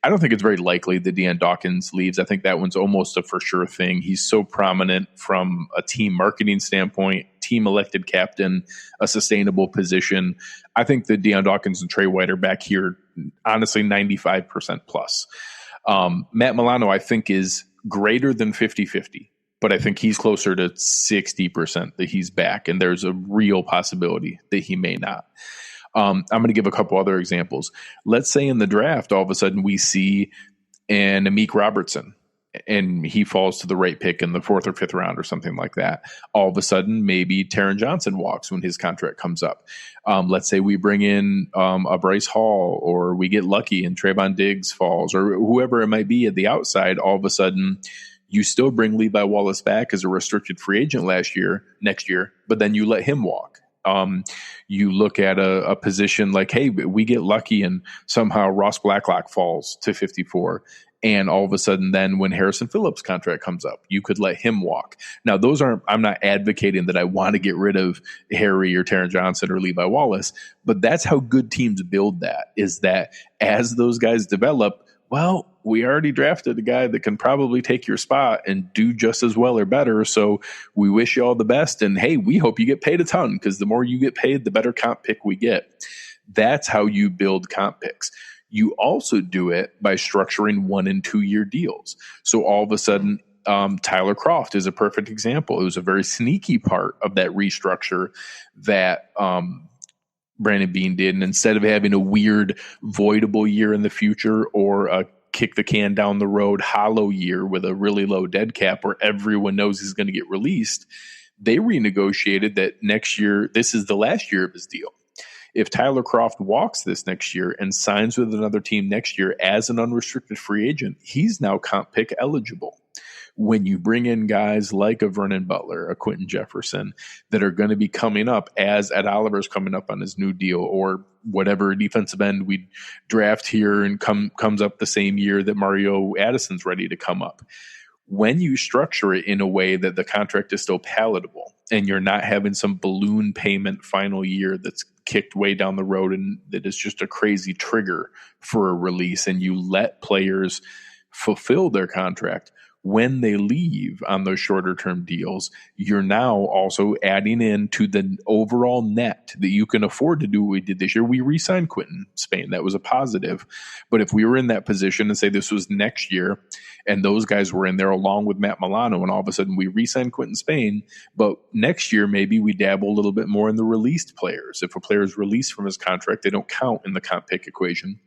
I don't think it's very likely that Deion Dawkins leaves. I think that one's almost a for sure thing. He's so prominent from a team marketing standpoint, team elected captain, a sustainable position. I think that Deion Dawkins and Trey White are back here, honestly, 95% plus. Matt Milano, I think, is greater than 50-50, but I think he's closer to 60% that he's back, and there's a real possibility that he may not. I'm going to give a couple other examples. Let's say in the draft, all of a sudden we see an Amik Robertson, and he falls to the right pick in the 4th or 5th round or something like that. All of a sudden, maybe Taron Johnson walks when his contract comes up. Let's say we bring in a Bryce Hall, or we get lucky and Trayvon Diggs falls, or whoever it might be at the outside. All of a sudden, you still bring Levi Wallace back as a restricted free agent next year, but then you let him walk. You look at a position like, hey, we get lucky and somehow Ross Blacklock falls to 54. And all of a sudden, then when Harrison Phillips' contract comes up, you could let him walk. Now, I'm not advocating that I want to get rid of Harry or Taron Johnson or Levi Wallace, but that's how good teams build that, is that as those guys develop, well, we already drafted a guy that can probably take your spot and do just as well or better. So we wish you all the best. And hey, we hope you get paid a ton, because the more you get paid, the better comp pick we get. That's how you build comp picks. You also do it by structuring 1 and 2 year deals. So all of a sudden, Tyler Kroft is a perfect example. It was a very sneaky part of that restructure that Brandon Beane did. And instead of having a weird voidable year in the future, or a kick the can down the road hollow year with a really low dead cap where everyone knows he's going to get released, they renegotiated that next year, this is the last year of his deal. If Tyler Kroft walks this next year and signs with another team next year as an unrestricted free agent, he's now comp pick eligible. When you bring in guys like a Vernon Butler, a Quentin Jefferson, that are going to be coming up as Ed Oliver's coming up on his new deal, or whatever defensive end we draft here and comes up the same year that Mario Addison's ready to come up. When you structure it in a way that the contract is still palatable, and you're not having some balloon payment final year that's kicked way down the road and that is just a crazy trigger for a release, and you let players fulfill their contract, when they leave on those shorter term deals, you're now also adding in to the overall net that you can afford to do what we did this year. We re-signed Quentin Spain. That was a positive. But if we were in that position and say this was next year and those guys were in there along with Matt Milano, and all of a sudden we re-signed Quentin Spain, but next year maybe we dabble a little bit more in the released players. If a player is released from his contract, they don't count in the comp pick equation.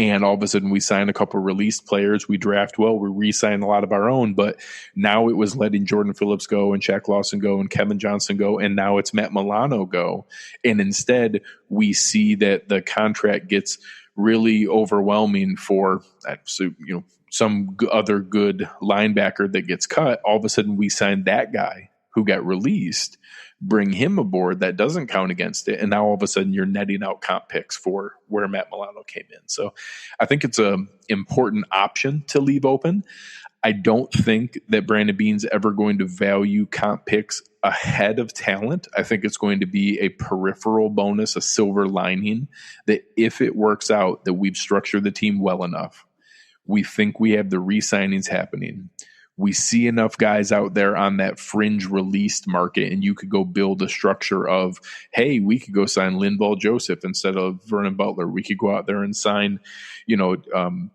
And all of a sudden we sign a couple of released players. We draft well. We re-sign a lot of our own. But now it was letting Jordan Phillips go and Shaq Lawson go and Kevin Johnson go. And now it's Matt Milano go. And instead we see that the contract gets really overwhelming for some other good linebacker that gets cut. All of a sudden we sign that guy who got released, bring him aboard. That doesn't count against it. And now all of a sudden you're netting out comp picks for where Matt Milano came in. So I think it's an important option to leave open. I don't think that Brandon Beane's ever going to value comp picks ahead of talent. I think it's going to be a peripheral bonus, a silver lining, that if it works out that we've structured the team well enough, we think we have the re-signings happening, we see enough guys out there on that fringe released market, and you could go build a structure of, hey, we could go sign Linval Joseph instead of Vernon Butler. We could go out there and sign,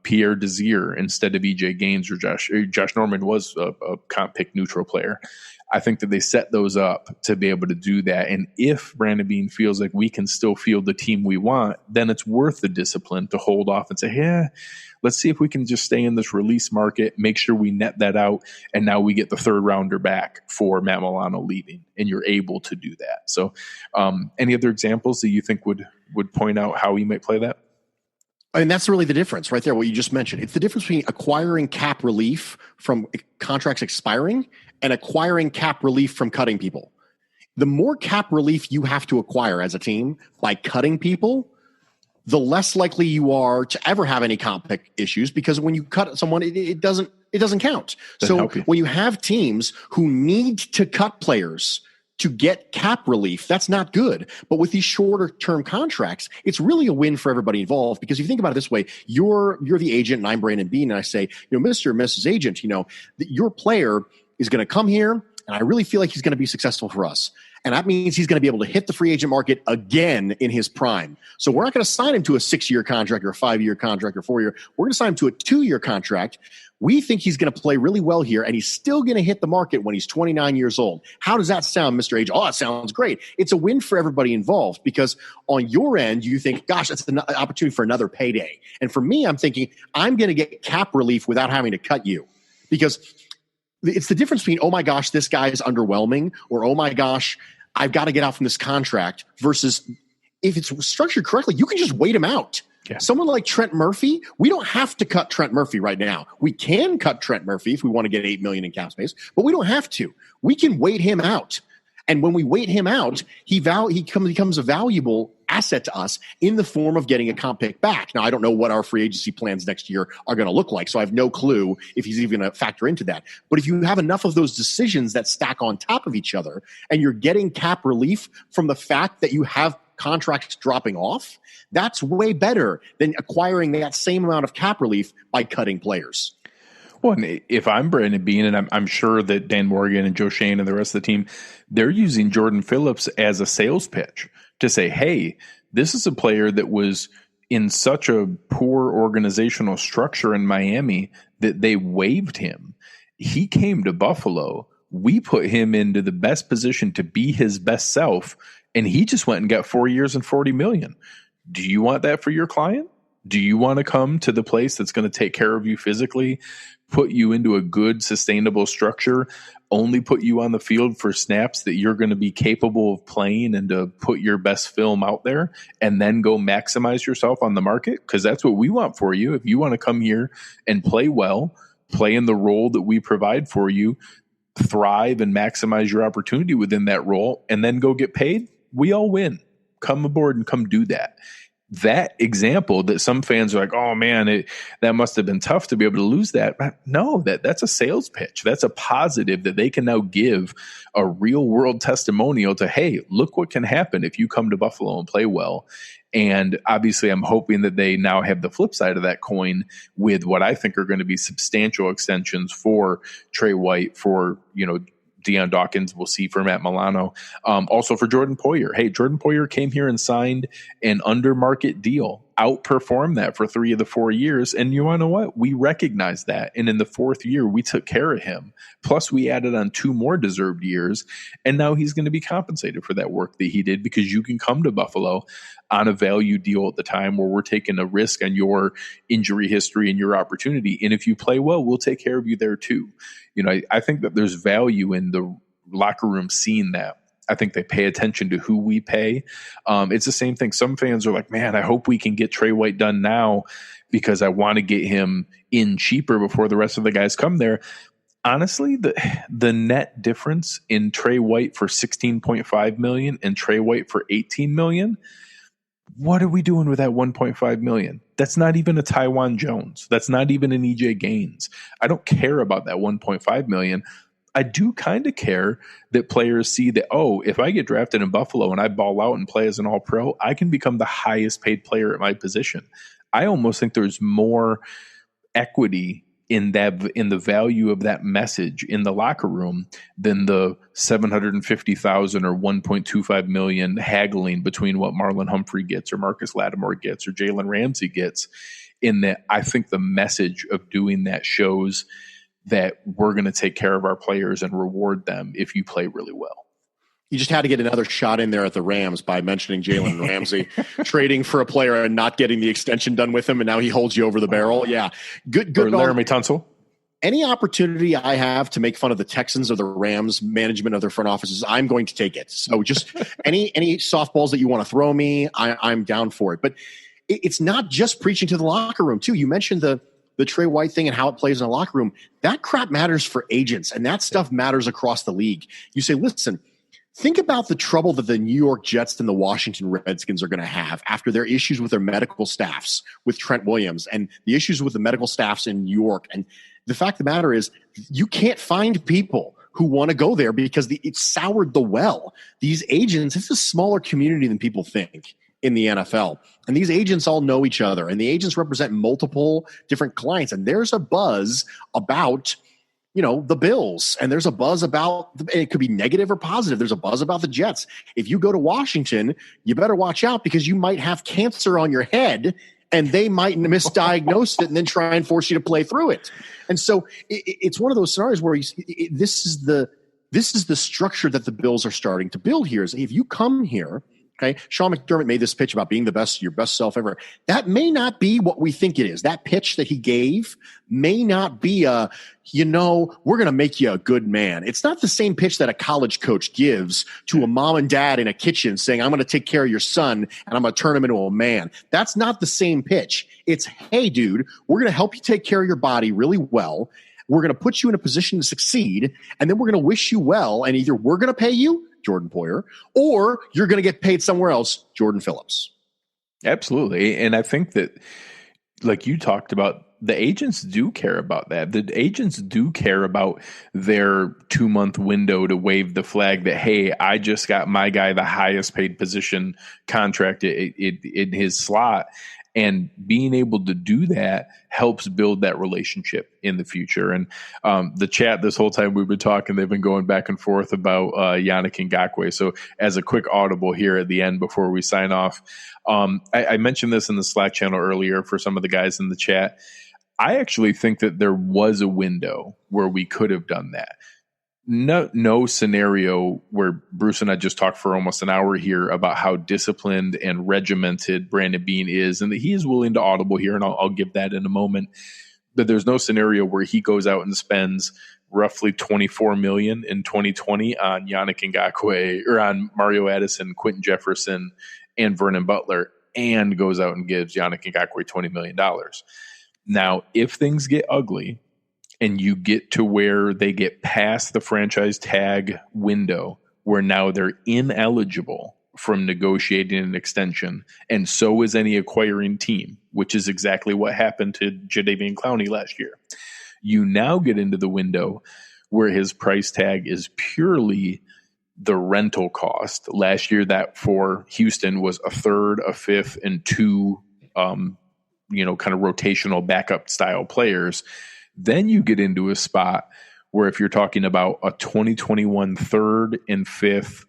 Pierre Desir instead of EJ Gaines or Josh. Josh Norman was a comp pick neutral player. I think that they set those up to be able to do that. And if Brandon Beane feels like we can still field the team we want, then it's worth the discipline to hold off and say, yeah, let's see if we can just stay in this release market, make sure we net that out, and now we get the third rounder back for Matt Milano leaving, and you're able to do that. So any other examples that you think would point out how we might play that? I mean, that's really the difference right there, what you just mentioned. It's the difference between acquiring cap relief from contracts expiring and acquiring cap relief from cutting people. The more cap relief you have to acquire as a team by cutting people, the less likely you are to ever have any comp pick issues, because when you cut someone, it doesn't count. So when you have teams who need to cut players to get cap relief, that's not good. But with these shorter term contracts, it's really a win for everybody involved, because if you think about it this way, you're the agent and I'm Brandon Beane, and I say, Mr. and Mrs. Agent, your player is going to come here and I really feel like he's going to be successful for us. And that means he's going to be able to hit the free agent market again in his prime. So we're not going to sign him to a 6-year contract or a 5-year contract or 4-year. We're going to sign him to a 2-year contract. We think he's going to play really well here, and he's still going to hit the market when he's 29 years old. How does that sound, Mr. Agent? Oh, it sounds great. It's a win for everybody involved, because on your end, you think, gosh, that's an opportunity for another payday. And for me, I'm thinking, I'm going to get cap relief without having to cut you, because it's the difference between, oh my gosh, this guy is underwhelming, or oh my gosh, I've got to get out from this contract, versus if it's structured correctly, you can just wait him out. Yeah. Someone like Trent Murphy, we don't have to cut Trent Murphy right now. We can cut Trent Murphy if we want to get $8 million in cap space, but we don't have to. We can wait him out. And when we wait him out, he becomes a valuable asset to us in the form of getting a comp pick back. Now, I don't know what our free agency plans next year are going to look like, so I have no clue if he's even going to factor into that. But if you have enough of those decisions that stack on top of each other, and you're getting cap relief from the fact that you have contracts dropping off, that's way better than acquiring that same amount of cap relief by cutting players. Well, and if I'm Brandon Beane, and I'm sure that Dan Morgan and Joe Shane and the rest of the team, they're using Jordan Phillips as a sales pitch to say, hey, this is a player that was in such a poor organizational structure in Miami that they waived him. He came to Buffalo. We put him into the best position to be his best self, and he just went and got 4 years and $40 million. Do you want that for your client? Do you want to come to the place that's going to take care of you physically, put you into a good, sustainable structure, only put you on the field for snaps that you're going to be capable of playing, and to put your best film out there, and then go maximize yourself on the market? Because that's what we want for you. If you want to come here and play well, play in the role that we provide for you, thrive and maximize your opportunity within that role, and then go get paid, we all win. Come aboard and come do that. That example that some fans are like, oh man, that must have been tough to be able to lose that. No, that's a sales pitch. That's a positive that they can now give a real world testimonial to, hey, look what can happen if you come to Buffalo and play well. And obviously I'm hoping that they now have the flip side of that coin with what I think are going to be substantial extensions for Trey White, for, Deion Dawkins, we'll see for Matt Milano. Also for Jordan Poyer. Hey, Jordan Poyer came here and signed an under market deal, outperformed that for 3 of the 4 years. And you want to know what? We recognize that. And in the 4th year, we took care of him. Plus we added on 2 more deserved years. And now he's going to be compensated for that work that he did, because you can come to Buffalo on a value deal at the time where we're taking a risk on your injury history and your opportunity. And if you play well, we'll take care of you there too. I think that there's value in the locker room seeing that. I think they pay attention to who we pay. It's the same thing. Some fans are like, man, I hope we can get Trey White done now because I want to get him in cheaper before the rest of the guys come there. Honestly, the net difference in Trey White for $16.5 million and Trey White for $18 million, what are we doing with that $1.5 million? That's not even a Taiwan Jones. That's not even an EJ Gaines. I don't care about that $1.5 million. I do kind of care that players see that, oh, if I get drafted in Buffalo and I ball out and play as an all-pro, I can become the highest paid player at my position. I almost think there's more equity in the value of that message in the locker room than the $750,000 or $1.25 million haggling between what Marlon Humphrey gets or Marcus Lattimore gets or Jalen Ramsey gets. In that, I think the message of doing that shows that we're going to take care of our players and reward them if you play really well. You just had to get another shot in there at the Rams by mentioning Jalen Ramsey, trading for a player and not getting the extension done with him, and now he holds you over the barrel. Yeah, good. Or Laramie Tunsil. Any opportunity I have to make fun of the Texans or the Rams management of their front offices, I'm going to take it. So just any softballs that you want to throw me, I'm down for it. But it's not just preaching to the locker room, too. You mentioned the Trey White thing and how it plays in the locker room. That crap matters for agents, and that stuff matters across the league. You say, listen, think about the trouble that the New York Jets and the Washington Redskins are going to have after their issues with their medical staffs with Trent Williams and the issues with the medical staffs in New York. And the fact of the matter is, you can't find people who want to go there because it soured the well. These agents, it's a smaller community than people think in the NFL. And these agents all know each other, and the agents represent multiple different clients. And there's a buzz about, the Bills, and there's a buzz about, it could be negative or positive. There's a buzz about the Jets. If you go to Washington, you better watch out because you might have cancer on your head and they might misdiagnose it and then try and force you to play through it. And so it's one of those scenarios where this is the structure that the Bills are starting to build here. Is if you come here, okay, Sean McDermott made this pitch about being your best self ever. That may not be what we think it is. That pitch that he gave may not be we're going to make you a good man. It's not the same pitch that a college coach gives to a mom and dad in a kitchen saying, I'm going to take care of your son and I'm going to turn him into a man. That's not the same pitch. It's, hey, dude, we're going to help you take care of your body really well. We're going to put you in a position to succeed, and then we're going to wish you well, and either we're going to pay you, Jordan Poyer, or you're going to get paid somewhere else, Jordan Phillips. Absolutely. And I think that, like you talked about, the agents do care about that. The agents do care about their 2-month window to wave the flag that, hey, I just got my guy the highest paid position contract in his slot. And being able to do that helps build that relationship in the future. And the chat this whole time we've been talking, they've been going back and forth about Yannick Ngakoue. So as a quick audible here at the end before we sign off, I mentioned this in the Slack channel earlier for some of the guys in the chat. I actually think that there was a window where we could have done that. No scenario where Bruce and I just talked for almost an hour here about how disciplined and regimented Brandon Beane is, and that he is willing to audible here, and I'll give that in a moment. But there's no scenario where he goes out and spends roughly $24 million in 2020 on Yannick Ngakoue or on Mario Addison, Quentin Jefferson, and Vernon Butler, and goes out and gives Yannick Ngakoue $20 million. Now, if things get ugly, and you get to where they get past the franchise tag window where now they're ineligible from negotiating an extension, and so is any acquiring team, which is exactly what happened to Jadeveon Clowney last year. You now get into the window where his price tag is purely the rental cost. Last year, that for Houston was a third, a fifth, and two, kind of rotational backup style players. Then you get into a spot where if you're talking about a 2021 third and fifth,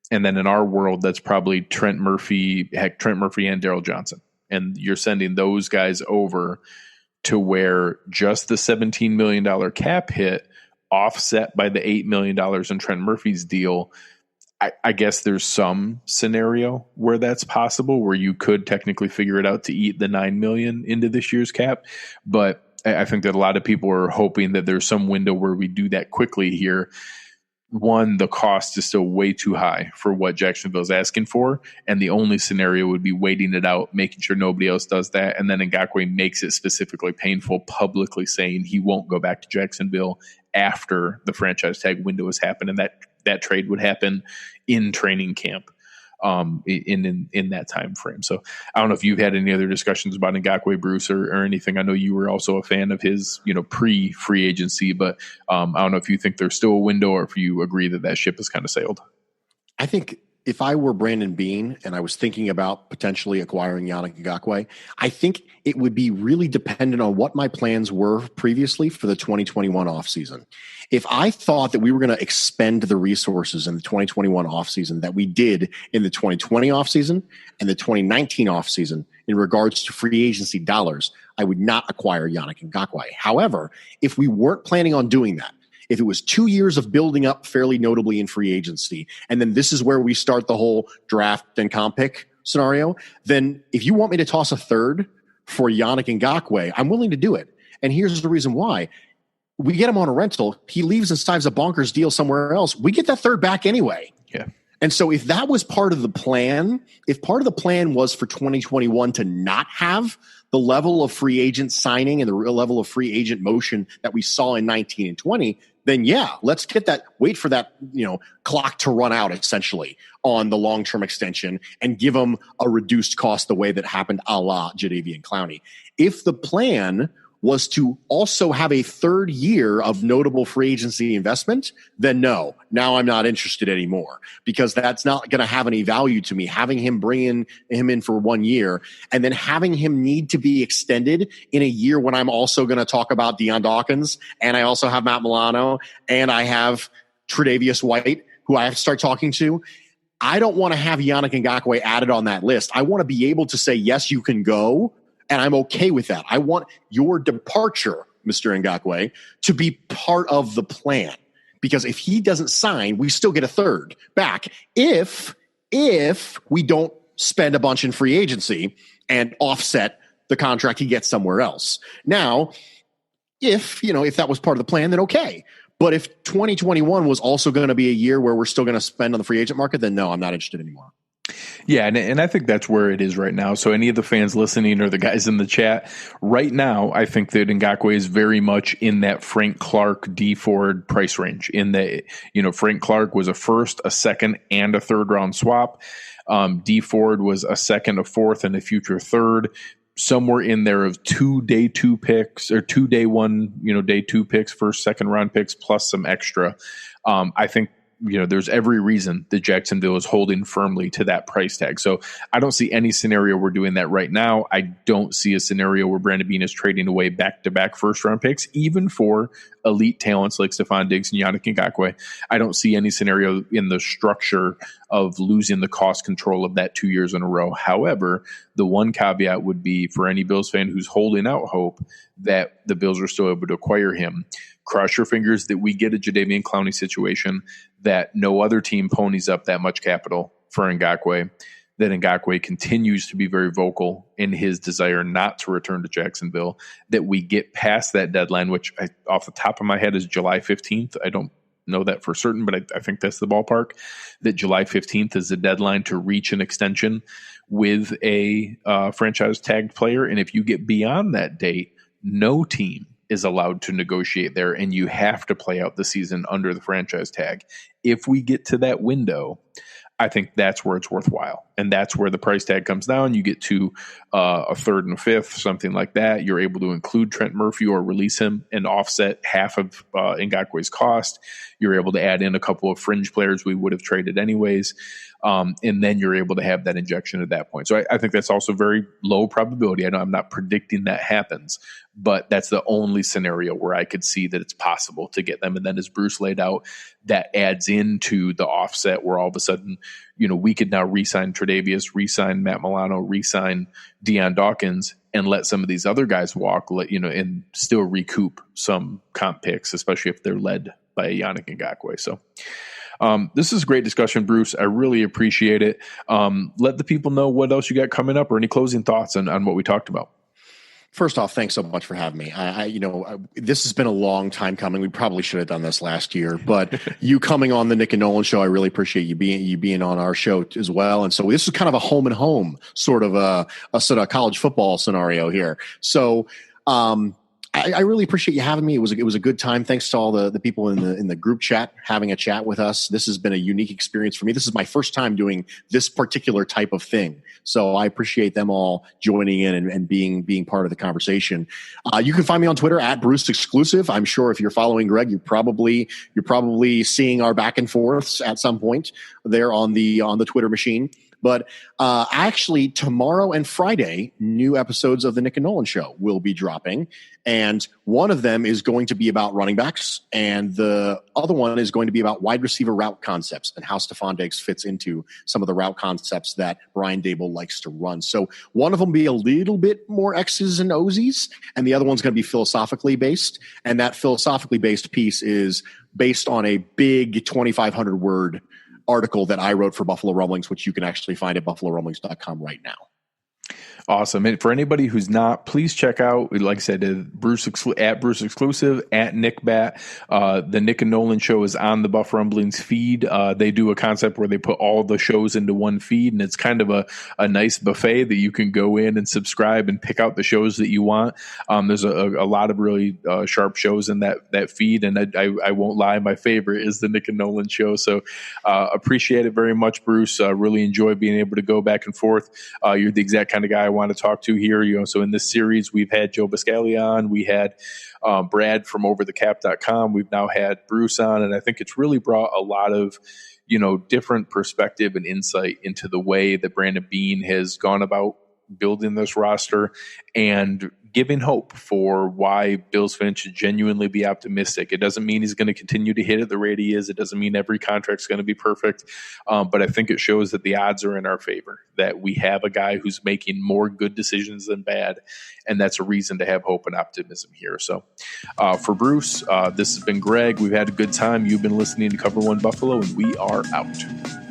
and then in our world, that's probably Trent Murphy and Daryl Johnson. And you're sending those guys over to where just the $17 million cap hit offset by the $8 million in Trent Murphy's deal. I guess there's some scenario where that's possible, where you could technically figure it out to eat the $9 million into this year's cap. But I think that a lot of people are hoping that there's some window where we do that quickly here. One, the cost is still way too high for what Jacksonville's asking for, and the only scenario would be waiting it out, making sure nobody else does that, and then Ngakoue makes it specifically painful, publicly saying he won't go back to Jacksonville after the franchise tag window has happened, and that trade would happen in training camp. In that time frame. So I don't know if you've had any other discussions about Ngakoue, Bruce, or anything. I know you were also a fan of his, pre-free agency, but I don't know if you think there's still a window or if you agree that ship has kind of sailed. I think if I were Brandon Beane and I was thinking about potentially acquiring Yannick Ngakoue, I think it would be really dependent on what my plans were previously for the 2021 offseason. If I thought that we were going to expend the resources in the 2021 offseason that we did in the 2020 offseason and the 2019 offseason in regards to free agency dollars, I would not acquire Yannick Ngakoue. However, if we weren't planning on doing that, if it was 2 years of building up fairly notably in free agency, and then this is where we start the whole draft and comp pick scenario, then if you want me to toss a third for Yannick Ngakoue, I'm willing to do it. And here's the reason why. We get him on a rental. He leaves and signs a bonkers deal somewhere else. We get that third back anyway. Yeah. And so if that was part of the plan, if part of the plan was for 2021 to not have the level of free agent signing and the real level of free agent motion that we saw in 19 and 20, then yeah, let's get that, wait for that, clock to run out essentially on the long-term extension and give them a reduced cost the way that happened a la Jadeveon Clowney. If the plan was to also have a third year of notable free agency investment, then no, now I'm not interested anymore, because that's not going to have any value to me. Having him bring him in for 1 year and then having him need to be extended in a year when I'm also going to talk about Deion Dawkins, and I also have Matt Milano, and I have Tre'Davious White, who I have to start talking to. I don't want to have Yannick Ngakoue added on that list. I want to be able to say, yes, you can go, and I'm okay with that. I want your departure, Mr. Ngakoue, to be part of the plan. Because if he doesn't sign, we still get a third back. If we don't spend a bunch in free agency and offset the contract he gets somewhere else. Now, if that was part of the plan, then okay. But if 2021 was also going to be a year where we're still going to spend on the free agent market, then no, I'm not interested anymore. Yeah, and I think that's where it is right now. So any of the fans listening or the guys in the chat, right now, I think that Ngakoue is very much in that Frank Clark, D Ford price range. In that, Frank Clark was a first, a second, and a third round swap. D Ford was a second, a fourth, and a future third. Somewhere in there of 2 day 2 picks, or 2 day 1, day 2 picks, first, second round picks, plus some extra. I think, there's every reason that Jacksonville is holding firmly to that price tag. So I don't see any scenario we're doing that right now. I don't see a scenario where Brandon Beane is trading away back-to-back first-round picks, even for elite talents like Stephon Diggs and Yannick Ngakoue. I don't see any scenario in the structure of losing the cost control of that 2 years in a row. However, the one caveat would be for any Bills fan who's holding out hope that the Bills are still able to acquire him, cross your fingers that we get a Jadeveon Clowney situation, that no other team ponies up that much capital for Ngakoue, that Ngakoue continues to be very vocal in his desire not to return to Jacksonville, that we get past that deadline, which off the top of my head is July 15th. I don't know that for certain, but I think that's the ballpark, that July 15th is the deadline to reach an extension with a franchise tagged player. And if you get beyond that date, no team is allowed to negotiate there, and you have to play out the season under the franchise tag. If we get to that window, I think that's where it's worthwhile. And that's where the price tag comes down. You get to a third and a fifth, something like that. You're able to include Trent Murphy or release him and offset half of Ngakoue's cost. You're able to add in a couple of fringe players we would have traded anyways. And then you're able to have that injection at that point. So I think that's also very low probability. I know I'm not predicting that happens, but that's the only scenario where I could see that it's possible to get them. And then as Bruce laid out, that adds into the offset where all of a sudden, we could now re-sign Tre'Davious, re-sign Matt Milano, re-sign Deion Dawkins, and let some of these other guys walk, and still recoup some comp picks, especially if they're led by Yannick Ngakoue. So this is a great discussion, Bruce. I really appreciate it. Let the people know what else you got coming up or any closing thoughts on what we talked about. First off, thanks so much for having me. This has been a long time coming. We probably should have done this last year, but you coming on the Nick and Nolan show, I really appreciate you being on our show as well. And so this is kind of a home and home sort of a sort of college football scenario here. So, I really appreciate you having me. It was a good time. Thanks to all the people in the group chat having a chat with us. This has been a unique experience for me. This is my first time doing this particular type of thing. So I appreciate them all joining in and being part of the conversation. You can find me on Twitter at Bruce Exclusive. I'm sure if you're following Greg, you're probably seeing our back and forths at some point there on the Twitter machine. But actually, tomorrow and Friday, new episodes of the Nick and Nolan Show will be dropping. And one of them is going to be about running backs. And the other one is going to be about wide receiver route concepts and how Stephon Diggs fits into some of the route concepts that Brian Daboll likes to run. So one of them will be a little bit more X's and O's, and the other one's going to be philosophically based. And that philosophically based piece is based on a big 2,500 word article that I wrote for Buffalo Rumblings, which you can actually find at buffalorumblings.com right now. Awesome. And for anybody who's not, please check out, like I said, at Bruce Exclusive, at Nick Bat. The Nick and Nolan show is on the Buff Rumblings feed. They do a concept where they put all the shows into one feed, and it's kind of a nice buffet that you can go in and subscribe and pick out the shows that you want. There's a lot of really sharp shows in that feed, and I won't lie, my favorite is the Nick and Nolan show. So appreciate it very much, Bruce. Really enjoy being able to go back and forth. You're the exact kind of guy I want to talk to here. So in this series, we've had Joe Biscaglia on, we had Brad from overthecap.com. We've now had Bruce on, and I think it's really brought a lot of, different perspective and insight into the way that Brandon Beane has gone about building this roster and giving hope for why Bills fans should genuinely be optimistic. It doesn't mean he's going to continue to hit at the rate he is. It doesn't mean every contract's going to be perfect. But I think it shows that the odds are in our favor, that we have a guy who's making more good decisions than bad. And that's a reason to have hope and optimism here. So for Bruce, this has been Greg. We've had a good time. You've been listening to Cover One Buffalo, and we are out.